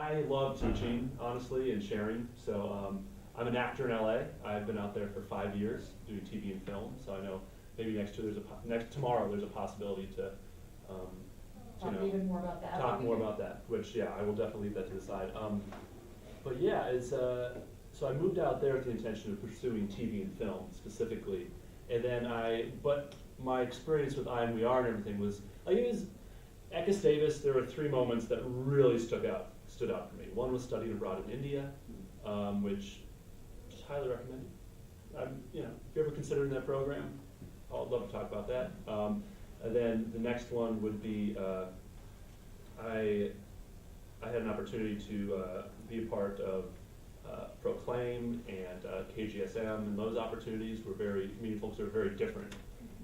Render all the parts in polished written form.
I love teaching, honestly, and sharing. So I'm an actor in LA. I've been out there for 5 years doing TV and film. So I know maybe tomorrow there's a possibility to Talk even more about that. talk more about that. Which yeah, I will definitely leave that to the side. But yeah, it's so I moved out there with the intention of pursuing TV and film specifically, and then but my experience with I and We Are and everything was like it was. At Gustavus, there were 3 moments that really stood out for me. One was studying abroad in India, which just highly recommend. You know, if you're ever considering that program, I'd love to talk about that. And then the next one would be I had an opportunity to be a part of Proclaim and KGSM, and those opportunities were very meaningful because they were very different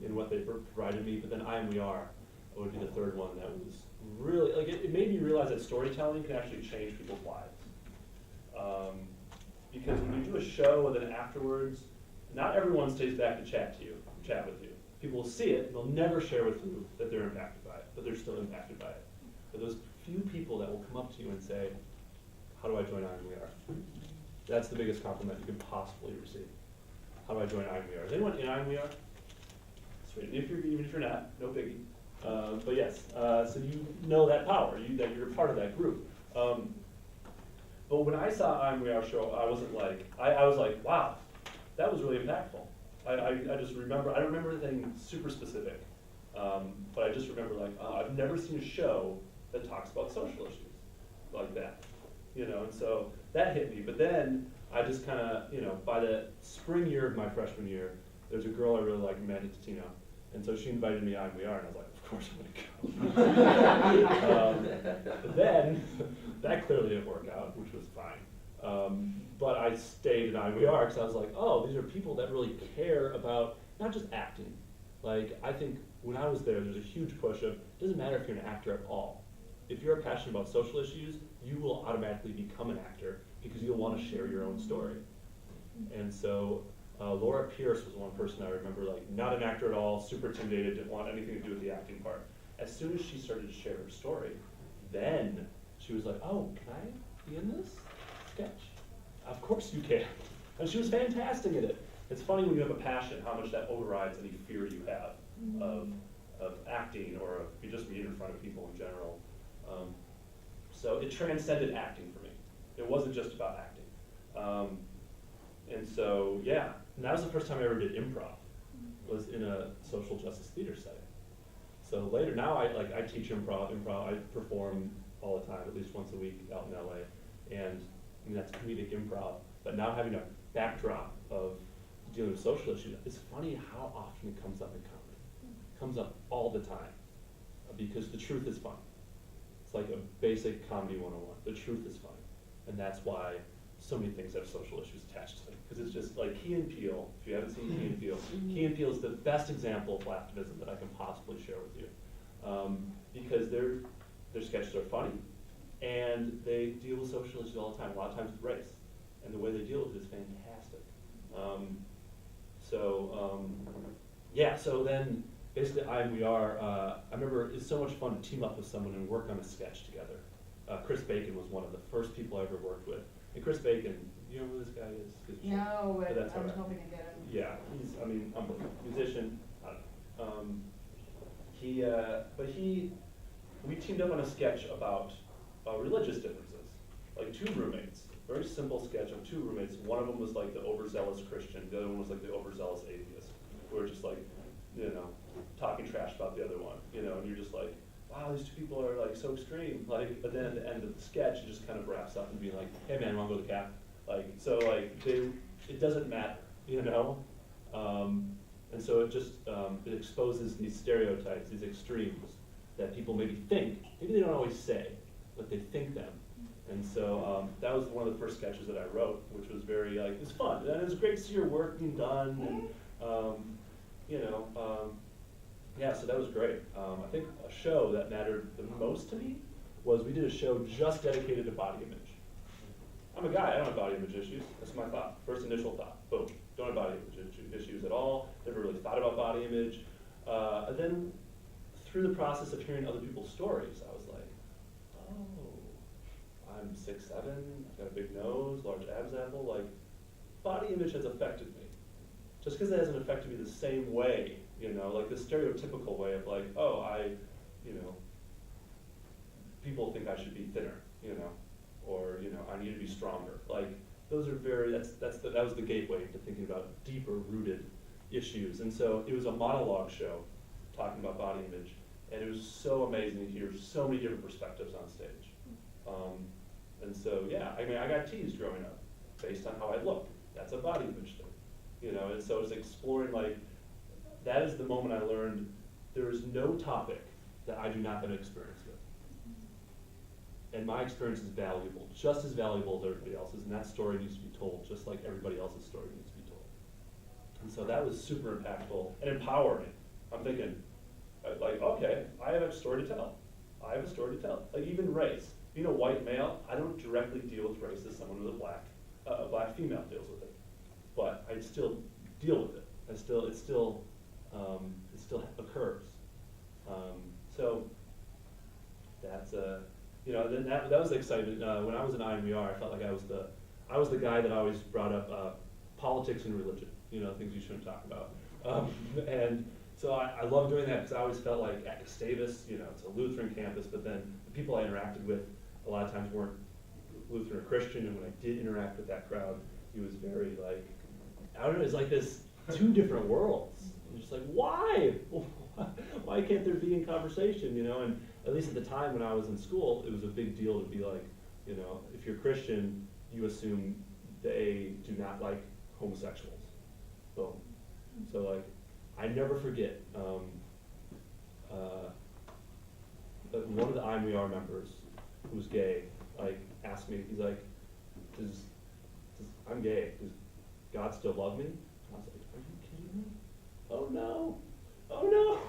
in what they provided me. But then I and We Are would be the third one that was really, like, it made me realize that storytelling can actually change people's lives. Because when you do a show and then afterwards, not everyone stays back to chat with you. People will see it, and they'll never share with you that they're impacted by it, but they're still impacted by it. But those few people that will come up to you and say, how do I join I and We Are? That's the biggest compliment you could possibly receive. How do I join I and We Are? Is anyone in I and We Are? Sweet. Even if you're not, no biggie. But yes, so you know that power, that you're a part of that group. But when I saw I and We Are show, I wasn't like, I was like, wow, that was really impactful. I just remember, I don't remember anything super specific, but I just remember like, I've never seen a show that talks about social issues like that, you know, and so that hit me. But then I just kind of, you know, by the spring year of my freshman year, there's a girl I really like, Mandy Tino, and so she invited me I and We Are, and I was like, of course I'm gonna go. But then, that clearly didn't work out, which was fine. But I stayed in I and We Are because I was like, oh, these are people that really care about not just acting. Like, I think when I was there's a huge push of, it doesn't matter if you're an actor at all. If you're passionate about social issues, you will automatically become an actor because you'll want to share your own story. And so, Laura Pierce was one person I remember, like, not an actor at all, super intimidated, didn't want anything to do with the acting part. As soon as she started to share her story, then she was like, oh, can I be in this sketch? Of course you can. And she was fantastic at it. It's funny when you have a passion, how much that overrides any fear you have of acting or of just being in front of people in general. So it transcended acting for me. It wasn't just about acting. And so, yeah, and that was the first time I ever did improv, was in a social justice theater setting. So later, now I teach improv, I perform all the time, at least once a week out in LA, and I mean, that's comedic improv, but now having a backdrop of dealing with social issues, it's funny how often it comes up in comedy. It comes up all the time, because the truth is funny. It's like a basic comedy 101, the truth is funny, and that's why so many things have social issues attached to them, because it's just like Key and Peele. If you haven't seen Key and Peele, Key and Peele is the best example of activism that I can possibly share with you, because their sketches are funny, and they deal with social issues all the time. A lot of times with race, and the way they deal with it is fantastic. Yeah. So then, basically, I and We Are. I remember it's so much fun to team up with someone and work on a sketch together. Chris Bacon was one of the first people I ever worked with. And Chris Bacon, you know who this guy is? No, but that's I'm right. hoping to get him. Yeah, he's, I mean, unbelievable. Musician. We teamed up on a sketch about religious differences. Like 2 roommates, very simple sketch of 2 roommates. One of them was like the overzealous Christian, the other one was like the overzealous atheist. Who were just like, you know, talking trash about the other one, you know, and you're just like, wow, these 2 people are like so extreme. Like, but then at the end of the sketch, it just kind of wraps up and being like, hey man, wanna go to the cap? Like, so like, it doesn't matter, you know? And so it just, it exposes these stereotypes, these extremes that people maybe think, maybe they don't always say, but they think them. And so that was one of the first sketches that I wrote, which was very, like, it was fun. And it was great to see your work being done, and, you know, yeah, so that was great. I think a show that mattered the most to me was we did a show just dedicated to body image. I'm a guy, I don't have body image issues. That's my thought, first initial thought. Boom, don't have body image issues at all. Never really thought about body image. And then through the process of hearing other people's stories, I was like, oh, I'm 6'7", I've got a big nose, large abs apple, like, body image has affected me. Just because it hasn't affected me the same way, you know, like the stereotypical way of like, oh, you know, people think I should be thinner, you know, or, you know, I need to be stronger. Like, those are that was the gateway to thinking about deeper rooted issues. And so it was a monologue show talking about body image, and it was so amazing to hear so many different perspectives on stage. And so, yeah, I mean, I got teased growing up based on how I look. That's a body image thing, you know, and so it's exploring, like, that is the moment I learned there is no topic that I do not have an experience with. And my experience is valuable, just as valuable as everybody else's, and that story needs to be told just like everybody else's story needs to be told. And so that was super impactful and empowering. I'm thinking, like, okay, I have a story to tell. I have a story to tell. Like, even race. Being a white male, I don't directly deal with race as someone with a black female deals with it. But I still deal with it. It still occurs. So that's you know, then that was exciting. When I was in IMER, I felt like I was the guy that always brought up politics and religion. You know, things you shouldn't talk about. And so I love doing that because I always felt like at Gustavus, you know, it's a Lutheran campus, but then the people I interacted with a lot of times weren't Lutheran or Christian, and when I did interact with that crowd, he was very like, I don't know, it's like this two different worlds. I'm just like, why? Why can't there be in conversation, you know? And at least at the time when I was in school, it was a big deal to be like, you know, if you're Christian, you assume they do not like homosexuals. Boom. So like, I never forget, one of the IMER members who was gay, like, asked me, he's like, I'm gay, does God still love me? And I was like, are you kidding me? Oh no, oh no.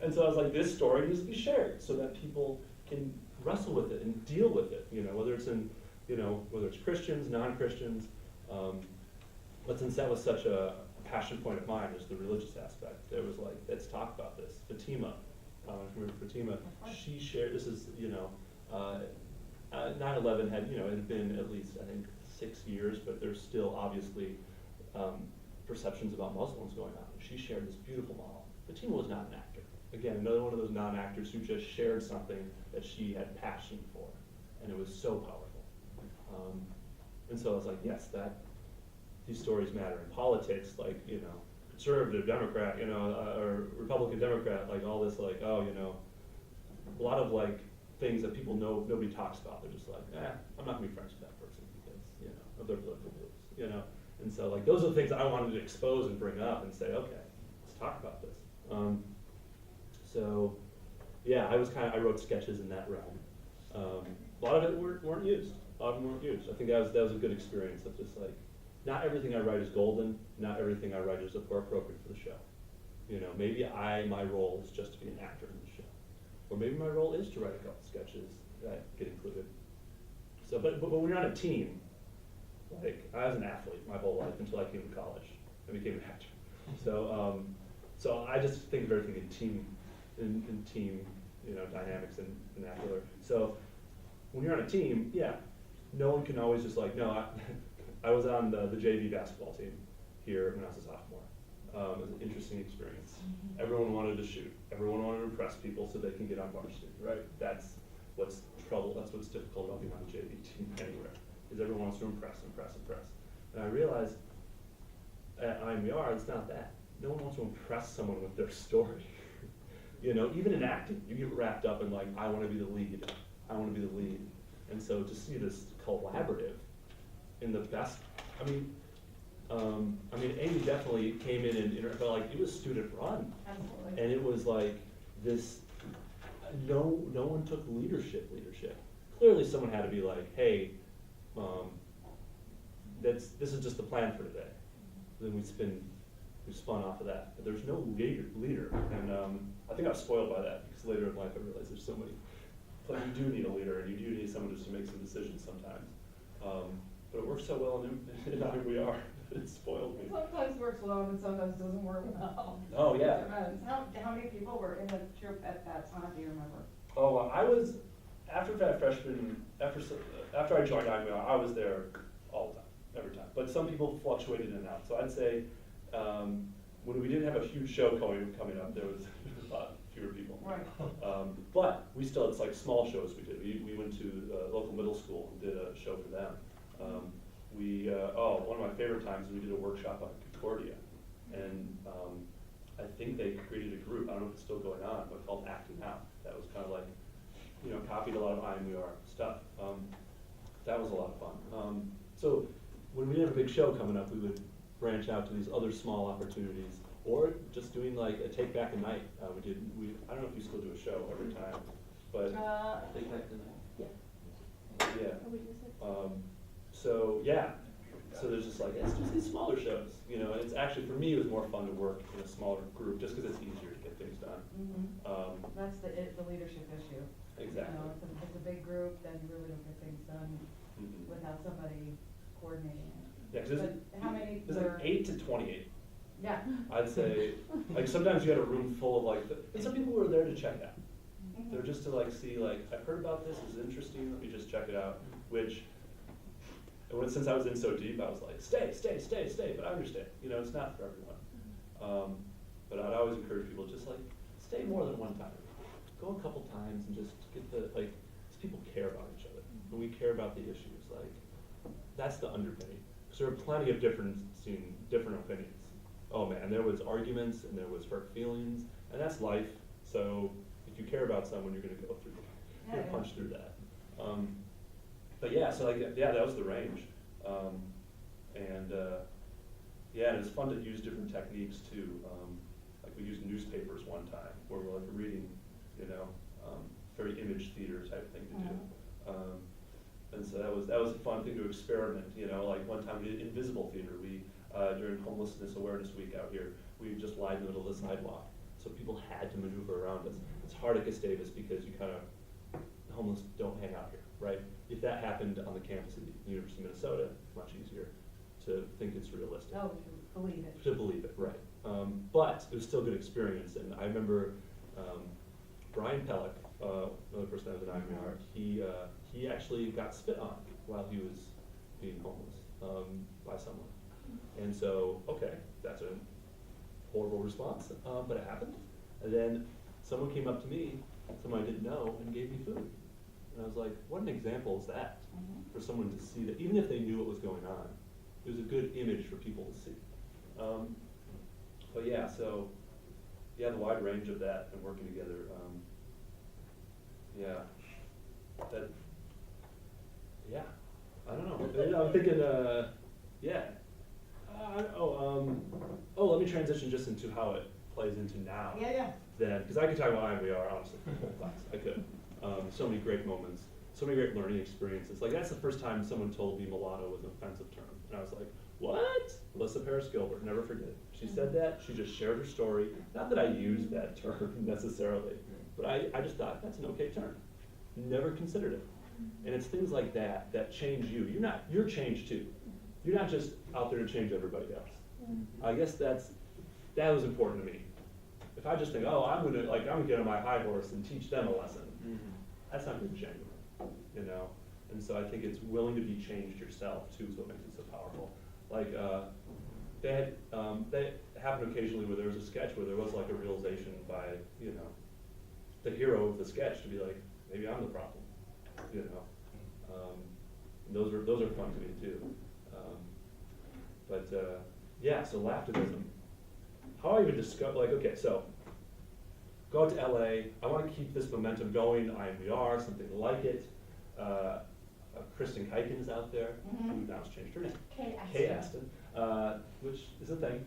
And so I was like, this story needs to be shared so that people can wrestle with it and deal with it, you know, whether it's whether it's Christians, non-Christians. But since that was such a passion point of mine, was the religious aspect. There was like, let's talk about this. Fatima, remember Fatima, she shared, this is, you know, 9/11 had, you know, it had been at least, I think, 6 years, but there's still obviously perceptions about Muslims going on. She shared this beautiful model. Fatima was not an actor. Again, another one of those non-actors who just shared something that she had passion for, and it was so powerful. And so I was like, yes, these stories matter. In politics, like, you know, conservative Democrat, you know, or Republican Democrat, like all this, like, oh, you know, a lot of like things that people know nobody talks about. They're just like, I'm not gonna be friends with that person because, you know, of their political views, you know. And so like those are the things that I wanted to expose and bring up and say, okay, let's talk about this. So yeah, I wrote sketches in that realm. A lot of it weren't used. A lot of them weren't used. I think that was a good experience of just like, not everything I write is golden. Not everything I write is appropriate for the show. You know, maybe my role is just to be an actor in the show, or maybe my role is to write a couple sketches that get included. So, but when you're on a team, like I was an athlete my whole life until I came to college. I became an actor. So, so I just think of everything in team, you know, dynamics and vernacular. So when you're on a team, yeah, no one can always just like, no, I was on the JV basketball team here when I was a sophomore. It was an interesting experience. Everyone wanted to shoot. Everyone wanted to impress people so they can get on varsity, right? That's what's difficult about being on the JV team anywhere, is everyone wants to impress. And I realized at IMER, it's not that. No one wants to impress someone with their story. You know, even in acting, you get wrapped up in like, I want to be the lead. I want to be the lead. And so to see this collaborative in the best, I mean, Amy definitely came in and felt like it was student run. Absolutely. And it was like this, no one took leadership. Clearly someone had to be like, hey, this is just the plan for today. Then we spun off of that. But there's no leader. And I think I was spoiled by that because later in life I realized there's so many, but you do need a leader and you do need someone just to make some decisions sometimes. But it works so well in IMER. It spoiled me. Sometimes works well and sometimes doesn't work well. Oh yeah. It depends. How many people were in the troupe at that time, do you remember? Oh, I was after that freshman, after I joined IMR, I was there all the time, every time. But some people fluctuated in and out. So I'd say when we didn't have a huge show coming up, there was a lot fewer people. Right. But we still, it's like small shows we did. We went to a local middle school and did a show for them. One of my favorite times, we did a workshop on Concordia. And I think they created a group, I don't know if it's still going on, but called Acting Out. That was kind of like, copied a lot of IMUR stuff. That was a lot of fun. So when we didn't have a big show coming up, we would branch out to these other small opportunities, or just doing like a take back a night. I don't know if you still do a show every time, but Take back the night. yeah. So there's just like, it's just these smaller shows, and it's actually, for me, it was more fun to work in a smaller group, just because it's easier to get things done. That's the leadership issue. Exactly. If it's a big group, then you really don't get things done without somebody coordinating it. Yeah, because But how many there's were- like 8 to 28. Yeah. I'd say, like, sometimes you had a room full of like, and some people were there to check out. They're just to like see, like, I've heard about this, it's interesting, let me just check it out. Which, since I was in so deep, I was like, stay, but I understand, it's not for everyone. But I'd always encourage people, just like, stay more than one time. Go a couple times and just get because people care about each other. And we care about the issues, like, that's the underpinning. Because there are plenty of different opinions. Oh man, there was arguments and there was hurt feelings, and that's life. So if you care about someone, you're gonna go through, you're gonna punch through that. But yeah, so that was the range. And it was fun to use different techniques too. Like we used newspapers one time, where we're like reading, very image theater type thing to do. And so that was a fun thing to experiment, like one time we did invisible theater. During Homelessness Awareness Week out here, we just lied in the middle of the sidewalk. So people had to maneuver around us. It's hard at Gustavus because the homeless don't hang out here, right? If that happened on the campus of the University of Minnesota, it's much easier to think it's realistic. Oh, to believe it. To believe it, right. But it was still a good experience, and I remember Brian Pellick, another person that was in IMR, he actually got spit on while he was being homeless by someone. And so, okay, that's a horrible response, but it happened. And then someone came up to me, someone I didn't know, and gave me food. And I was like, what an example is that for someone to see that, even if they knew what was going on, it was a good image for people to see. But yeah, so, the wide range of that and working together, I don't know. I'm thinking, let me transition just into how it plays into now. Yeah. Then, because I could talk about IMVR, honestly, for the whole class. I could. So many great moments, so many great learning experiences. Like, that's the first time someone told me mulatto was an offensive term. And I was like, what? Alyssa Paris Gilbert, never forget it. She said that, she just shared her story. Not that I used that term necessarily, but I just thought, that's an okay term. Never considered it. And it's things like that that change you. You're changed too. You're not just out there to change everybody else. I guess that was important to me. If I just think, I'm gonna get on my high horse and teach them a lesson, that's not gonna change them, And so I think it's willing to be changed yourself too is what makes it so powerful. Like that happened occasionally where there was a sketch where there was like a realization by the hero of the sketch to be like, maybe I'm the problem, And those are fun to me too. So Laftivism. How I even discover, so go out to LA. I want to keep this momentum going. IMVR, something like it. Kristen Kiken is out there, who now has changed her name. Kay Aston, which is a thing,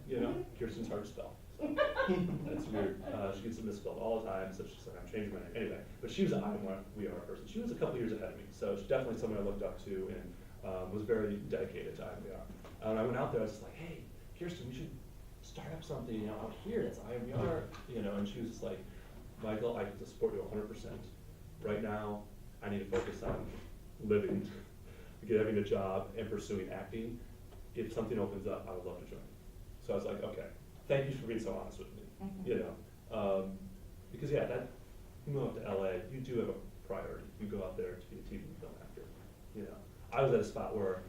Kirsten's hard to spell. That's weird. She gets it misspelled all the time, so she's like, I'm changing my name. Anyway, but she was an IMVR person. She was a couple years ahead of me, so she's definitely someone I looked up to and was very dedicated to IMVR. And I went out there, I was just like, hey, Kirsten, we should start up something, out here that's IMVR, and she was just like, Michael, I can support you 100%. Right now, I need to focus on living, having a job, and pursuing acting. If something opens up, I would love to join. So I was like, okay, thank you for being so honest with me, because that, you move up to LA, you do have a priority. you go out there to be a TV and film actor. You know, I was at a spot where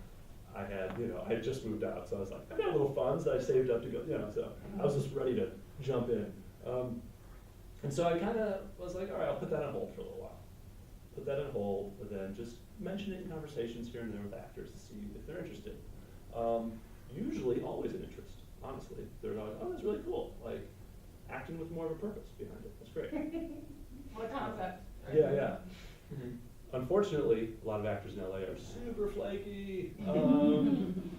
I had, I had just moved out, so I was like, I got a little funds that I saved up to go, so I was just ready to jump in. And so I kind of was like, all right, I'll put that on hold for a little while. Put that on hold, and then just mention it in conversations here and there with actors to see if they're interested. Usually, always an interest, honestly. They're always, oh, that's really cool. Like, acting with more of a purpose behind it. That's great. What a concept. Yeah, yeah. Unfortunately, a lot of actors in LA are super flaky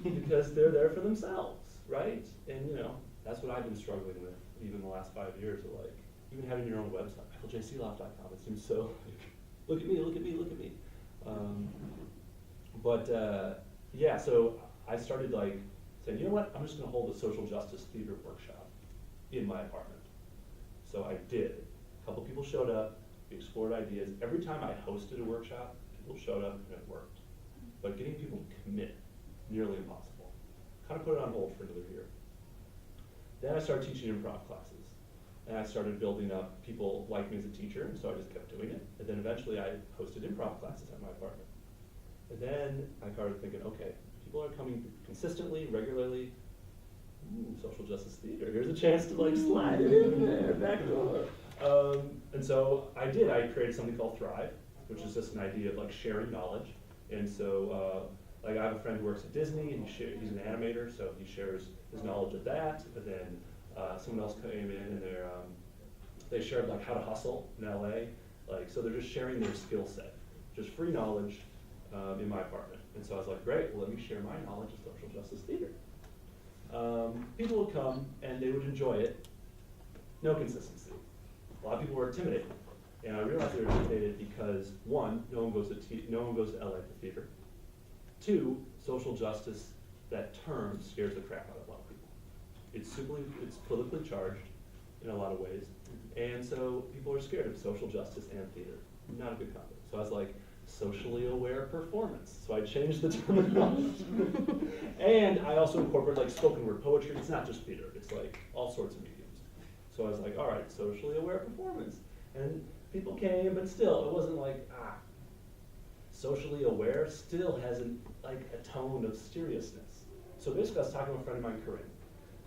because they're there for themselves, right? And that's what I've been struggling with even the last 5 years. Of like, even having your own website, michaeljsielaff.com. It seems so like, look at me, look at me, look at me. Yeah, so I started like saying, you know what? I'm just going to hold a social justice theater workshop in my apartment. So I did. A couple people showed up. We explored ideas. Every time I hosted a workshop, people showed up and it worked. But getting people to commit, nearly impossible. Kind of put it on hold for another year. Then I started teaching improv classes. And I started building up, people liked me as a teacher, and so I just kept doing it. And then eventually I hosted improv classes at my apartment. And then I started thinking, okay, people are coming consistently, regularly. Social justice theater, here's a chance to like slide it in there, back door. And so I did, I created something called Thrive, which is just an idea of like sharing knowledge. And so like I have a friend who works at Disney, and he's an animator, so he shares his knowledge of that. And then someone else came in and they shared like how to hustle in LA. Like, so they're just sharing their skill set, just free knowledge in my apartment. And so I was like, great, well let me share my knowledge of social justice theater. People would come and they would enjoy it. No consistency. A lot of people were intimidated, and I realized they were intimidated because one, no one goes to LA for theater. Two, social justice, that term scares the crap out of a lot of people. It's politically charged in a lot of ways, and so people are scared of social justice and theater. Not a good combo. So I was like, socially aware performance. So I changed the terminology. And I also incorporate like spoken word poetry. It's not just theater, it's like all sorts of mediums. So I was like, all right, socially aware performance. And people came, but still, it wasn't like, socially aware still has like a tone of seriousness. So basically I was talking to a friend of mine, Corinne.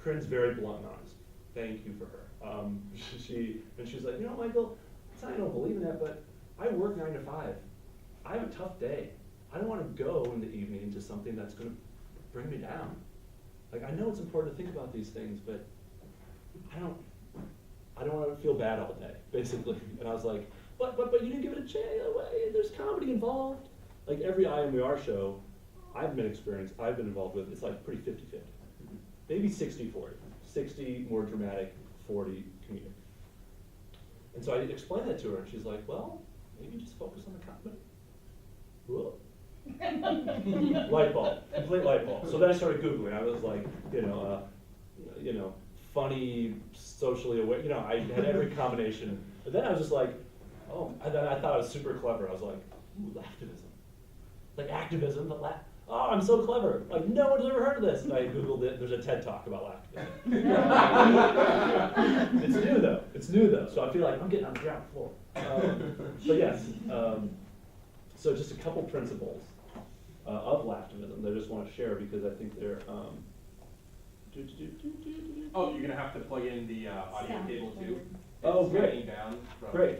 Corinne's very blunt and honest. Thank you for her. She's like, Michael, it's not I don't believe in that, but I work 9 to 5. I have a tough day. I don't want to go in the evening into something that's going to bring me down. Like, I know it's important to think about these things, but I don't want to feel bad all day, basically. And I was like, but you didn't give it a chance. There's comedy involved. Like every IMWR show I've been involved with, it's like pretty 50-50. Maybe 60-40. 60 more dramatic, 40 comedic. And so I explained that to her, and she's like, well, maybe just focus on the comedy. Whoa. Light bulb, complete light bulb. So then I started Googling. I was like, funny, socially aware. I had every combination. But then I was just like, oh. And then I thought I was super clever. I was like, ooh, laughtivism, like activism, but laugh. Oh, I'm so clever. Like no one's ever heard of this. And I Googled it. There's a TED Talk about laughtivism. It's new though. So I feel like I'm getting on the ground floor. But yes. So just a couple principles of laughtivism that I just want to share because I think they're. Oh, you're gonna have to plug in the audio cable too. Oh, It's great. hanging down from- Great.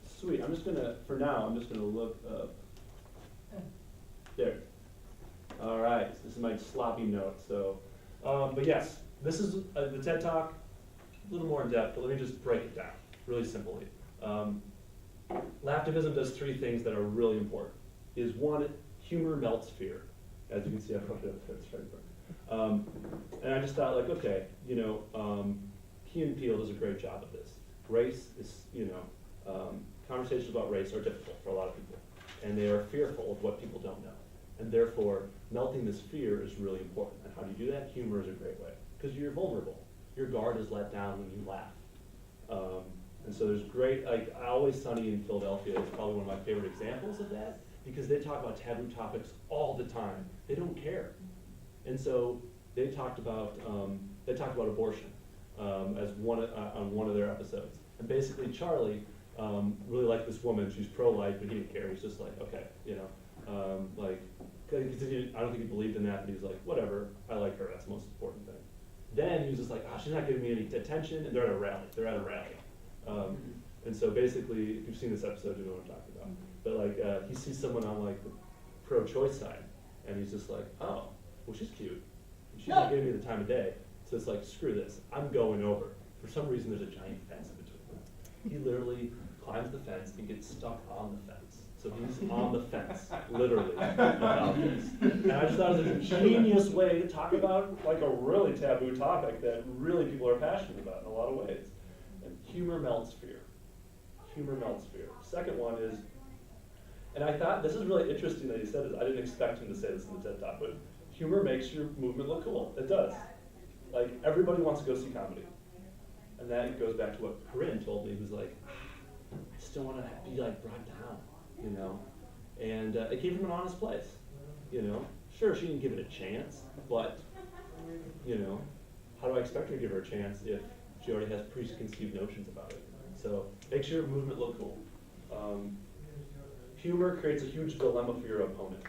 Sweet. I'm just gonna look up. There. All right. This is my sloppy note. So, but yes, this is the TED Talk. A little more in depth, but let me just break it down really simply. Laughtivism does 3 things that are really important. Is one, humor melts fear. As you can see, I wrote it up there. It's right there. And I just thought, like, okay, Key and Peele does a great job of this. Race is, conversations about race are difficult for a lot of people, and they are fearful of what people don't know. And therefore, melting this fear is really important. And how do you do that? Humor is a great way, because you're vulnerable. Your guard is let down when you laugh. And so there's great, like Always Sunny in Philadelphia is probably one of my favorite examples of that, because they talk about taboo topics all the time. They don't care. And so they talked about abortion as on one of their episodes. And basically Charlie really liked this woman, she's pro-life, but he didn't care, he's just like, okay, you know, like, cause I don't think he believed in that, but he was like, whatever, I like her, that's the most important thing. Then he was just like, oh, she's not giving me any attention, and they're at a rally. And so basically, if you've seen this episode, you know what I'm talking about. But like, he sees someone on like the pro-choice side, and he's just like, oh, well, she's cute. She's not giving me the time of day. So it's like, screw this, I'm going over. For some reason, there's a giant fence in between them. He literally climbs the fence and gets stuck on the fence. So he's on the fence, literally, about this. And I just thought it was a genius way to talk about like a really taboo topic that really people are passionate about in a lot of ways. And humor melts fear. Humor melts fear. Second one is, and I thought this is really interesting that he said this. I didn't expect him to say this in the TED Talk, but humor makes your movement look cool. It does. Like, everybody wants to go see comedy. And that goes back to what Corinne told me. He was like, I just don't want to be like brought down, you know? And it came from an honest place, you know? Sure, she didn't give it a chance, but, you know, how do I expect her to give her a chance if she already has preconceived notions about it? So, makes your movement look cool. Humor creates a huge dilemma for your opponent.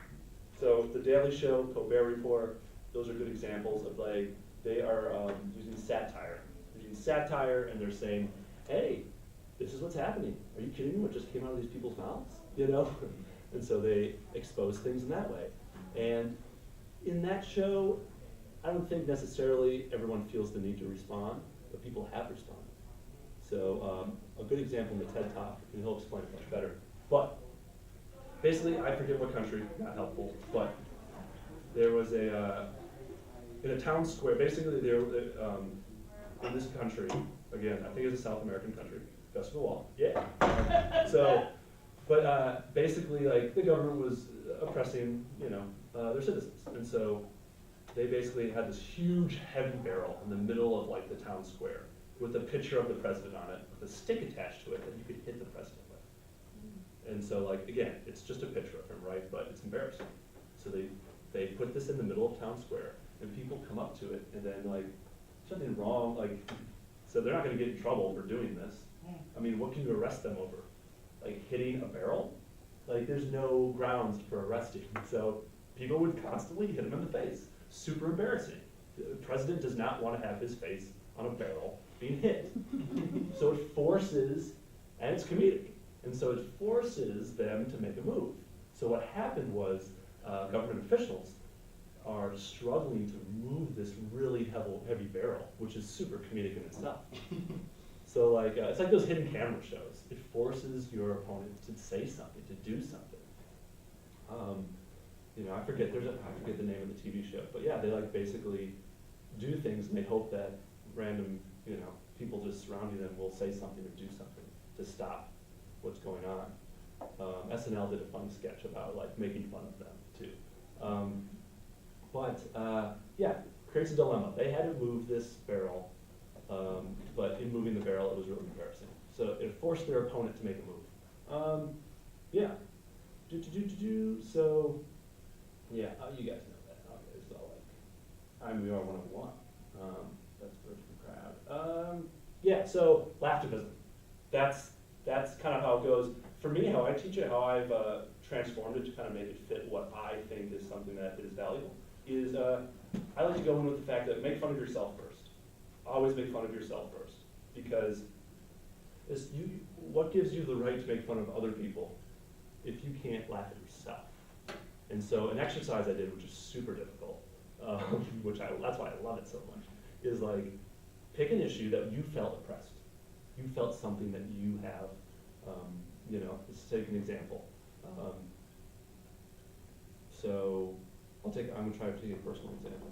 So, The Daily Show, Colbert Report, those are good examples of like, they are using satire. They're using satire and they're saying, hey, this is what's happening. Are you kidding me? What just came out of these people's mouths? You know? And so they expose things in that way. And in that show, I don't think necessarily everyone feels the need to respond, but people have responded. So a good example in the TED Talk, and he'll explain it much better. But basically, I forget what country, not helpful, but there was a, in a town square, basically there, in this country, again, I think it's a South American country, best of the wall, yeah. So, but basically, like, the government was oppressing, you know, their citizens. And so they basically had this huge heavy barrel in the middle of like the town square with a picture of the president on it, with a stick attached to it that you could hit the president with. And so, like, again, it's just a picture of him, right? But it's embarrassing. So they put this in the middle of town square, and people come up to it, and then, like, something wrong, like, so they're not gonna get in trouble for doing this. I mean, what can you arrest them over? Like, hitting a barrel? Like, there's no grounds for arresting. So people would constantly hit him in the face. Super embarrassing. The president does not want to have his face on a barrel being hit. So it forces, and it's comedic, and so it forces them to make a move. So what happened was government officials are struggling to move this really heavy barrel, which is super comedic in itself. So like, it's like those hidden camera shows. It forces your opponent to say something, to do something. You know, I forget the name of the TV show, but yeah, they like basically do things and they hope that random, you know, people just surrounding them will say something or do something to stop what's going on. SNL did a fun sketch about like making fun of them too. Yeah, creates a dilemma. They had to move this barrel, but in moving the barrel, it was really embarrassing. So it forced their opponent to make a move. Yeah. So, yeah, you guys know that. Okay, so like, I'm VR 101. That's first crowd. Yeah, so laughtivism. That's kind of how it goes. For me, how I teach it, how I've transformed it to kind of make it fit what I think is something that is valuable, is I like to go in with the fact that make fun of yourself first. Always make fun of yourself first. Because what gives you the right to make fun of other people if you can't laugh at yourself? And so an exercise I did, which is super difficult, that's why I love it so much, is like, pick an issue that you felt oppressed. You felt something that you have, you know, let's take an example. So I'm gonna try to take a personal example.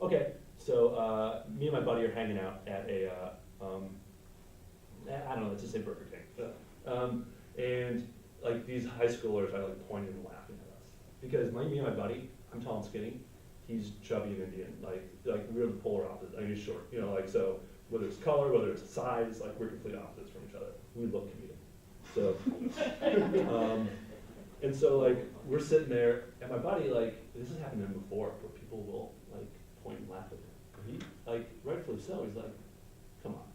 Okay, so me and my buddy are hanging out at a, I don't know, let's just say Burger King. And like these high schoolers are like pointing and laughing at us. Because me and my buddy, I'm tall and skinny, he's chubby and Indian, like we're the polar opposites. I mean, he's short, you know, like, so whether it's color, whether it's size, like we're complete opposites from each other. We look comedic. So, and so like we're sitting there, and my buddy, like, this has happened to him before, where people will like point and laugh at him. And he, like, rightfully so, he's like, come on,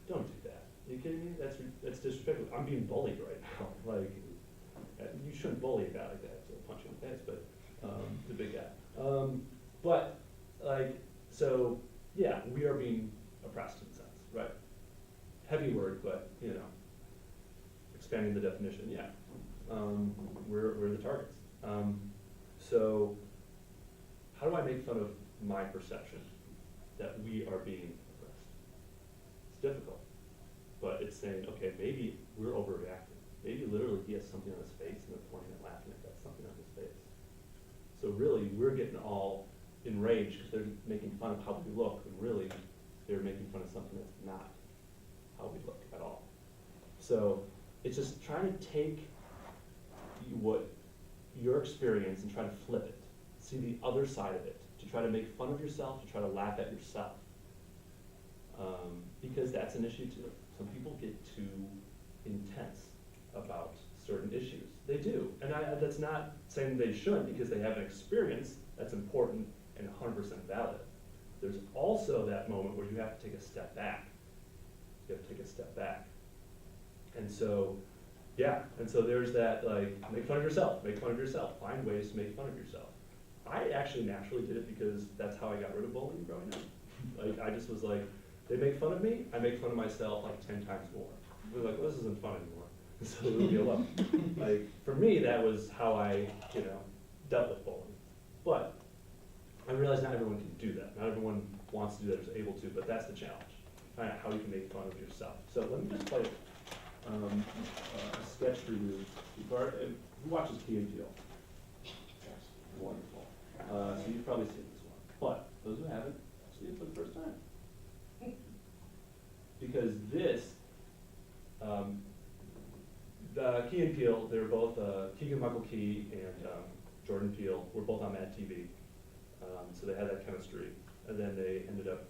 don't do that. you kidding me? That's disrespectful. I'm being bullied right now. Like, you shouldn't bully a guy like that, so punch him in the face, but, the big guy. But, like, so, yeah, we are being oppressed in a sense, right? Heavy word, but, you know, expanding the definition, yeah. We're the targets. So, how do I make fun of my perception that we are being oppressed? It's difficult, but it's saying, okay, maybe we're overreacting. Maybe literally he has something on his face and they're pointing and laughing at that something on his face. So really, we're getting all enraged because they're making fun of how we look, and really, they're making fun of something that's not how we look at all. So it's just trying to take what your experience and try to flip it, see the other side of it, to try to make fun of yourself, to try to laugh at yourself. Because that's an issue too. Some people get too intense about certain issues. They do, and that's not saying they shouldn't, because they have an experience that's important and 100% valid. There's also that moment where you have to take a step back. You have to take a step back. And so, yeah, and so there's that, like, make fun of yourself, find ways to make fun of yourself. I actually naturally did it because that's how I got rid of bullying growing up. Like, I just was like, they make fun of me, I make fun of myself like 10 times more. We're like, well, this isn't fun anymore. So leave me alone. Like, for me, that was how I, dealt with bullying. But I realize not everyone can do that. Not everyone wants to do that or is able to, but that's the challenge. Find out how you can make fun of yourself. So let me just play a sketch for you. Who watches Key and Peele? Wonderful. So you've probably seen this one. But those who haven't, see it for the first time. Because this, Key and Peele, they're both, Keegan-Michael Key and Jordan Peele were both on Mad TV. So they had that chemistry. And then they ended up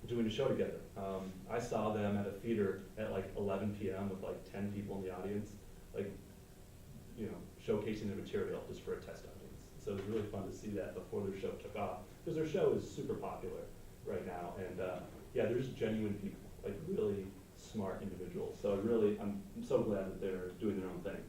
doing a show together. I saw them at a theater at like 11 p.m. with like 10 people in the audience, like, showcasing their material just for a test audience. So it was really fun to see that before their show took off, because their show is super popular right now. And yeah, they're just genuine people, like really smart individuals. So I'm so glad that they're doing their own thing.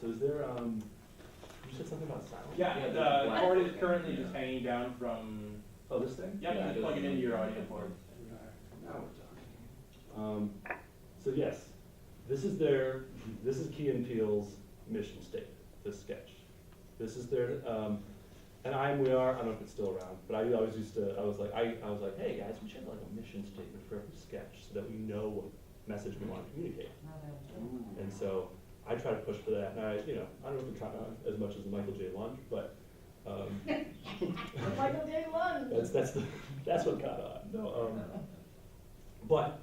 So is there, you said something about silence? Yeah, the cord is currently just hanging down from. Oh, this thing? Yeah, just plug it into your audio port. Now we're talking. So yes, this is Key and Peele's mission statement, this sketch. This is their, and I don't know if it's still around, but I always used to, I was like, hey guys, we should have like a mission statement for every sketch so that we know what message we want to communicate. And so I try to push for that, and I don't know if I'm trying as much as the Michael J. Lunge, but Michael J. Lunge. That's what got on. No, but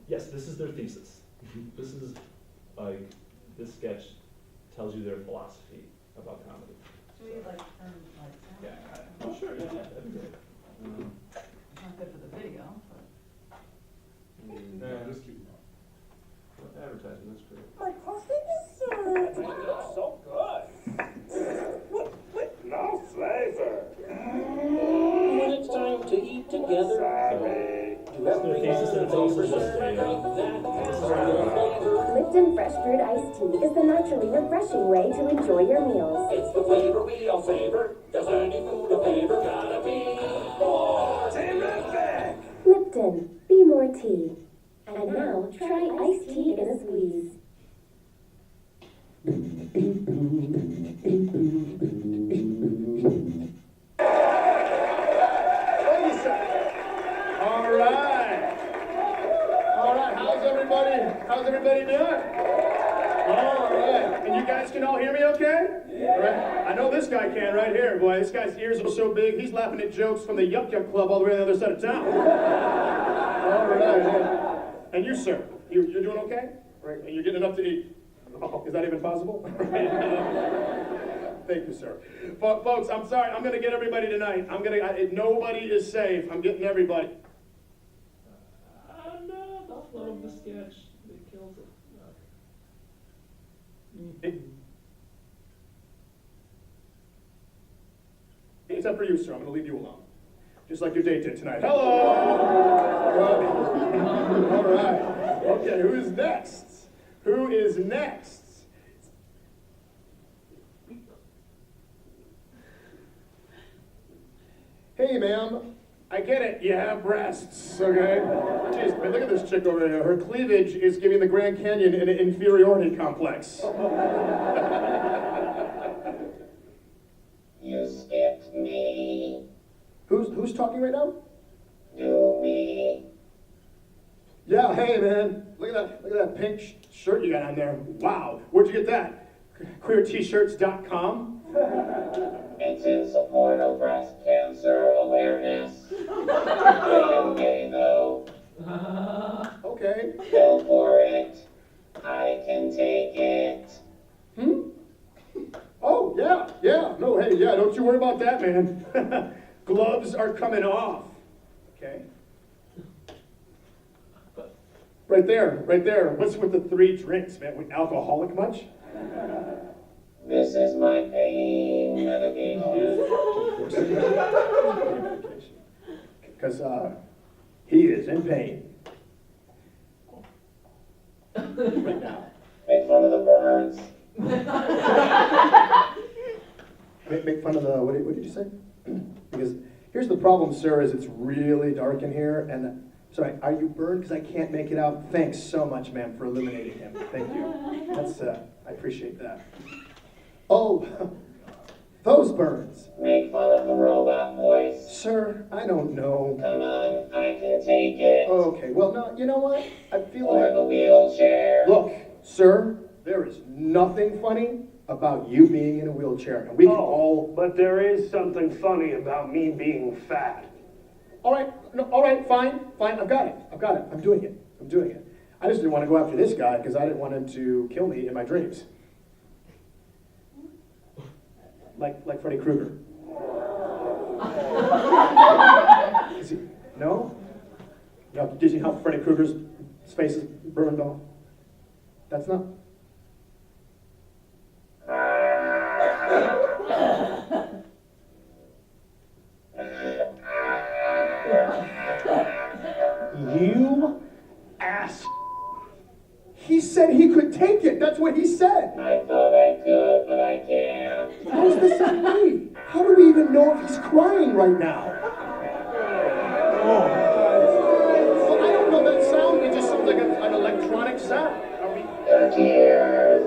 yes, this is their thesis. This is like, this sketch tells you their philosophy about comedy. Should we like turn lights down? Yeah. Oh sure. Yeah, that'd be great. It's not good for the video, but. No, just keep it Advertising, that's great. My coffee is so good. With no flavor. When it's time to eat together, Sorry. That's their thesis, and it's also just Lipton Fresh Brewed Iced Tea is the naturally refreshing way to enjoy your meals. it's the flavor we all savor. Does any food a favor? Gotta be more. Terrific. Lipton, be more tea. And now, try iced tea in a squeeze. All right. How's everybody doing? All right. And you guys can all hear me okay? Yeah. All right. I know this guy can right here, boy. This guy's ears are so big, he's laughing at jokes from the Yuck Yuck Club all the way on the other side of town. All right. Yeah. And you, sir, you're doing okay? Right. And you're getting enough to eat. Oh, is that even possible? Thank you, sir. Folks, I'm sorry. I'm going to get everybody tonight. Nobody is safe. I'm getting everybody. No, they'll love the sketch. It kills it. Except for you, sir. I'm going to leave you alone. just like your date did tonight. Hello! All right. Okay, who's next? Who is next? Hey, ma'am. I get it, you have breasts, okay? Jeez, man, look at this chick over here. Her cleavage is giving the Grand Canyon an inferiority complex. You skipped me. Who's talking right now? Do me. Yeah, hey, man. Look at that pink shirt you got on there. Wow, where'd you get that? QueerT-shirts.com? It's in support of breast cancer awareness. I'm gay though. Okay. Go for it. I can take it. Oh, yeah. No, hey, yeah, don't you worry about that, man. Gloves are coming off. Okay. Right there. What's with the 3 drinks, man? We alcoholic much? This is my pain medication. Because he is in pain. Right now. Make fun of the birds. Make fun of the, what did you say? Because here's the problem, sir, is it's really dark in here, and, sorry, are you burned? Because I can't make it out. Thanks so much, ma'am, for illuminating him. Thank you. That's, I appreciate that. Oh, those burns. Make fun of the robot voice. Sir, I don't know. Come on, I can take it. Okay, well, no, you know what? I feel Or like... the wheelchair. Look, sir, there is nothing funny about you being in a wheelchair, and we can all... But there is something funny about me being fat. All right, fine, I've got it. I'm doing it. I just didn't want to go after this guy because I didn't want him to kill me in my dreams. Like Freddy Krueger. Is he, no? No, did you see how Freddy Krueger's face is burned off? That's not... You ass. He said he could take it. That's what he said. I thought I could, but I can't. How does this on me? How do we even know if he's crying right now? Well, I don't know that sound. It just sounds like an electronic sound. Are we... Your tears.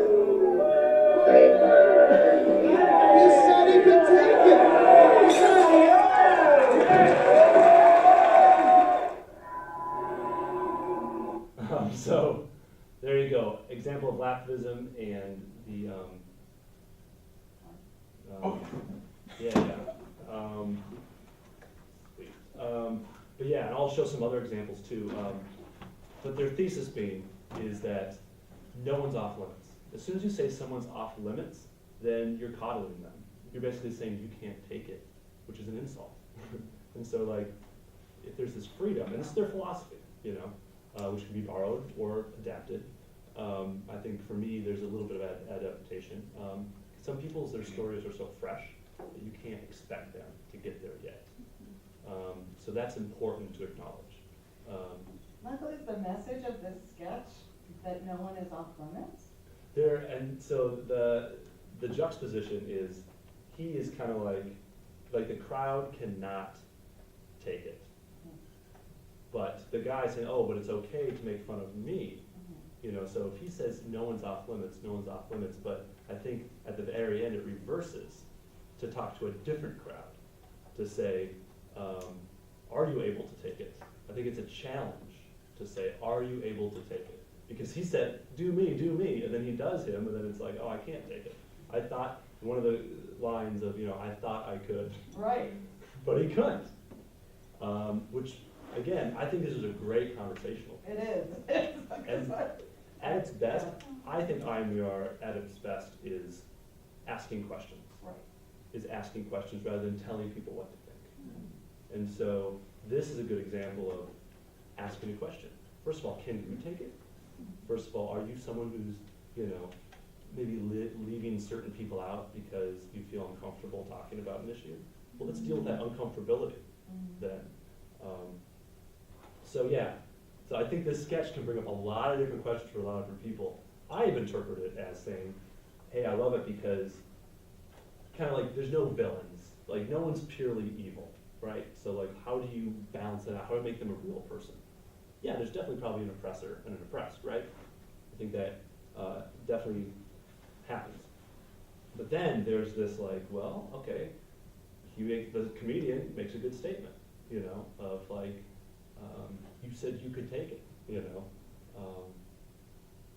They burn. He said he could take it. So, there you go. Example of Laffism and the, sweet. But yeah, and I'll show some other examples too. But their thesis being is that no one's off limits. As soon as you say someone's off limits, then you're coddling them. You're basically saying you can't take it, which is an insult. And so, like, if there's this freedom, and this is their philosophy, you know, which can be borrowed or adapted. I think for me, there's a little bit of adaptation. Some people's, their stories are so fresh that you can't expect them to get there yet. So that's important to acknowledge. Michael, is the message of this sketch that no one is off limits? And so the juxtaposition is, he is kind of like the crowd cannot take it. But the guy saying, oh, but it's okay to make fun of me. You know, so if he says no one's off limits, no one's off limits, but I think at the very end it reverses to talk to a different crowd, to say, are you able to take it? I think it's a challenge to say, are you able to take it? Because he said, do me, and then he does him, and then it's like, oh, I can't take it. I thought, one of the lines of, you know, I thought I could. Right. But he couldn't. Which, again, I think this is a great conversational. It is. And at its best, I think IMUR at its best is asking questions. Right. Is asking questions rather than telling people what to think. And so this is a good example of asking a question. First of all, can you take it? First of all, are you someone who's, you know, maybe leaving certain people out because you feel uncomfortable talking about an issue? Well, let's deal with that uncomfortability. then. So yeah, so I think this sketch can bring up a lot of different questions for a lot of different people. I've interpreted it as saying, hey, I love it because kind of like there's no villains, like no one's purely evil, right? So like how do you balance it out? How do you make them a real person? Yeah, there's definitely probably an oppressor and an oppressed, right? I think that definitely happens. But then there's this like, well, okay, the comedian makes a good statement, you know, of like, you said you could take it, you know.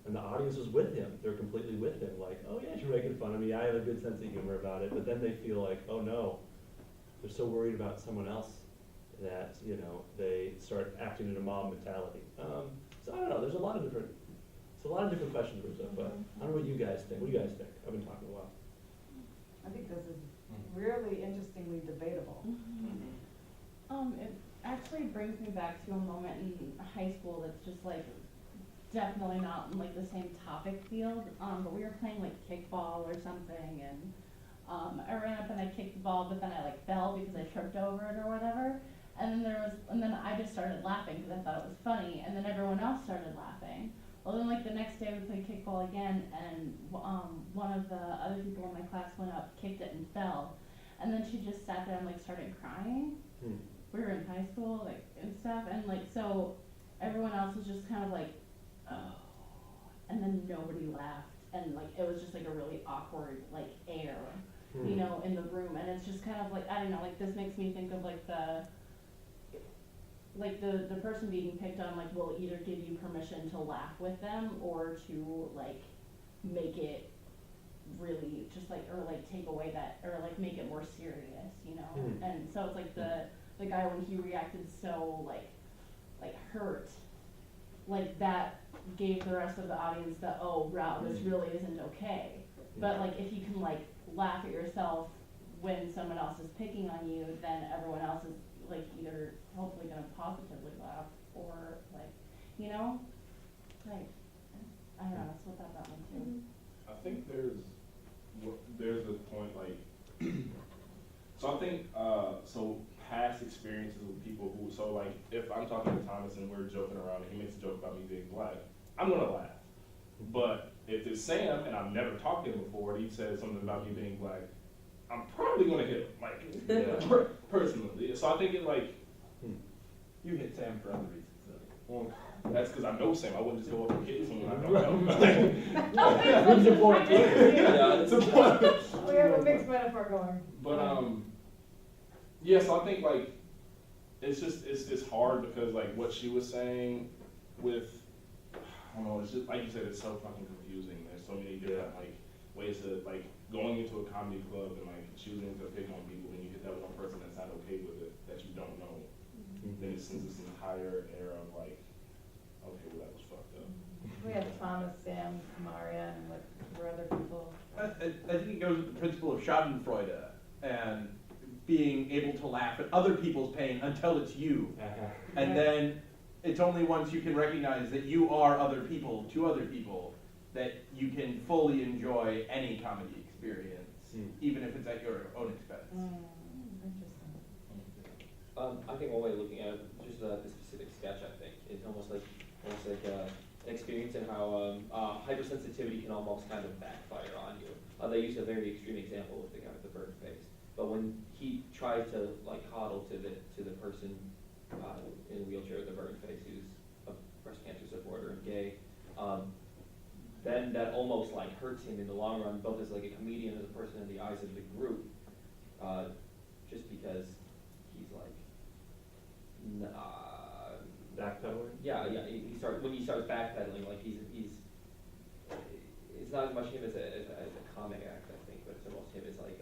And the audience is with him. They're completely with him. Like, oh yeah, you're making fun of me. I have a good sense of humor about it. But then they feel like, oh no, they're so worried about someone else that, you know, they start acting in a mob mentality. So I don't know. There's a lot of different questions brings up. But I don't know what you guys think. What do you guys think? I've been talking a while. I think this is really interestingly debatable. It actually brings me back to a moment in high school that's just like definitely not in like the same topic field, but we were playing like kickball or something, and I ran up and I kicked the ball, but then I like fell because I tripped over it or whatever, and then I just started laughing because I thought it was funny, and then everyone else started laughing. Well, then like the next day we played kickball again, and one of the other people in my class went up, kicked it, and fell, and then she just sat there and like started crying. We were in high school, like, and stuff, and like, so everyone else was just kind of like, oh, and then nobody laughed, and like, it was just like a really awkward, like, air, you know, in the room, and it's just kind of like, I don't know, like, this makes me think of like the person being picked on, like, will either give you permission to laugh with them, or to, like, make it really just like, or like take away that, or like make it more serious, you know, and so it's like the guy, when he reacted so like hurt, like that gave the rest of the audience the, oh wow, this really isn't okay. But like if you can like laugh at yourself when someone else is picking on you, then everyone else is like either hopefully gonna positively laugh, or like, you know, like, I don't know, that's what that got me too. I think there's a point like, so I think, so past experiences with people who, so like if I'm talking to Thomas and we're joking around and he makes a joke about me being black, I'm gonna laugh. But if it's Sam and I've never talked to him before and he says something about me being black, I'm probably gonna hit him, like, personally. So I think it like, You hit Sam for other reasons, though. well, that's because I know Sam. I wouldn't just go up and hit someone I don't know. Proves your point. Yeah, it's a point. We have a mixed metaphor going. But yeah, so I think like it's just it's hard because like what she was saying with, I don't know, it's just like you said, it's so fucking confusing. There's so many different like ways to like going into a comedy club and like choosing to pick on people, and you get that one person that's not okay with it, that you don't know. Then it sends this entire era of like, okay, well that was fucked up. We have Thomas, Sam, Maria, and what were other people? I think it goes with the principle of Schadenfreude and being able to laugh at other people's pain until it's you. And then it's only once you can recognize that you are other people to other people that you can fully enjoy any comedy experience, even if it's at your own expense. Interesting. I think one way of looking at just the specific sketch, I think, is almost like an experience and how hypersensitivity can almost kind of backfire on you. They used a very extreme example with the guy with the bird face, but when he tried to like coddle to the person in a wheelchair with the bird face who's a breast cancer supporter and gay, then that almost like hurts him in the long run, both as like a comedian and as a person in the eyes of the group, just because he's like. Backpedaling? Yeah. When he starts backpedaling, like he's it's not as much him as a comic act, I think, but it's almost him as like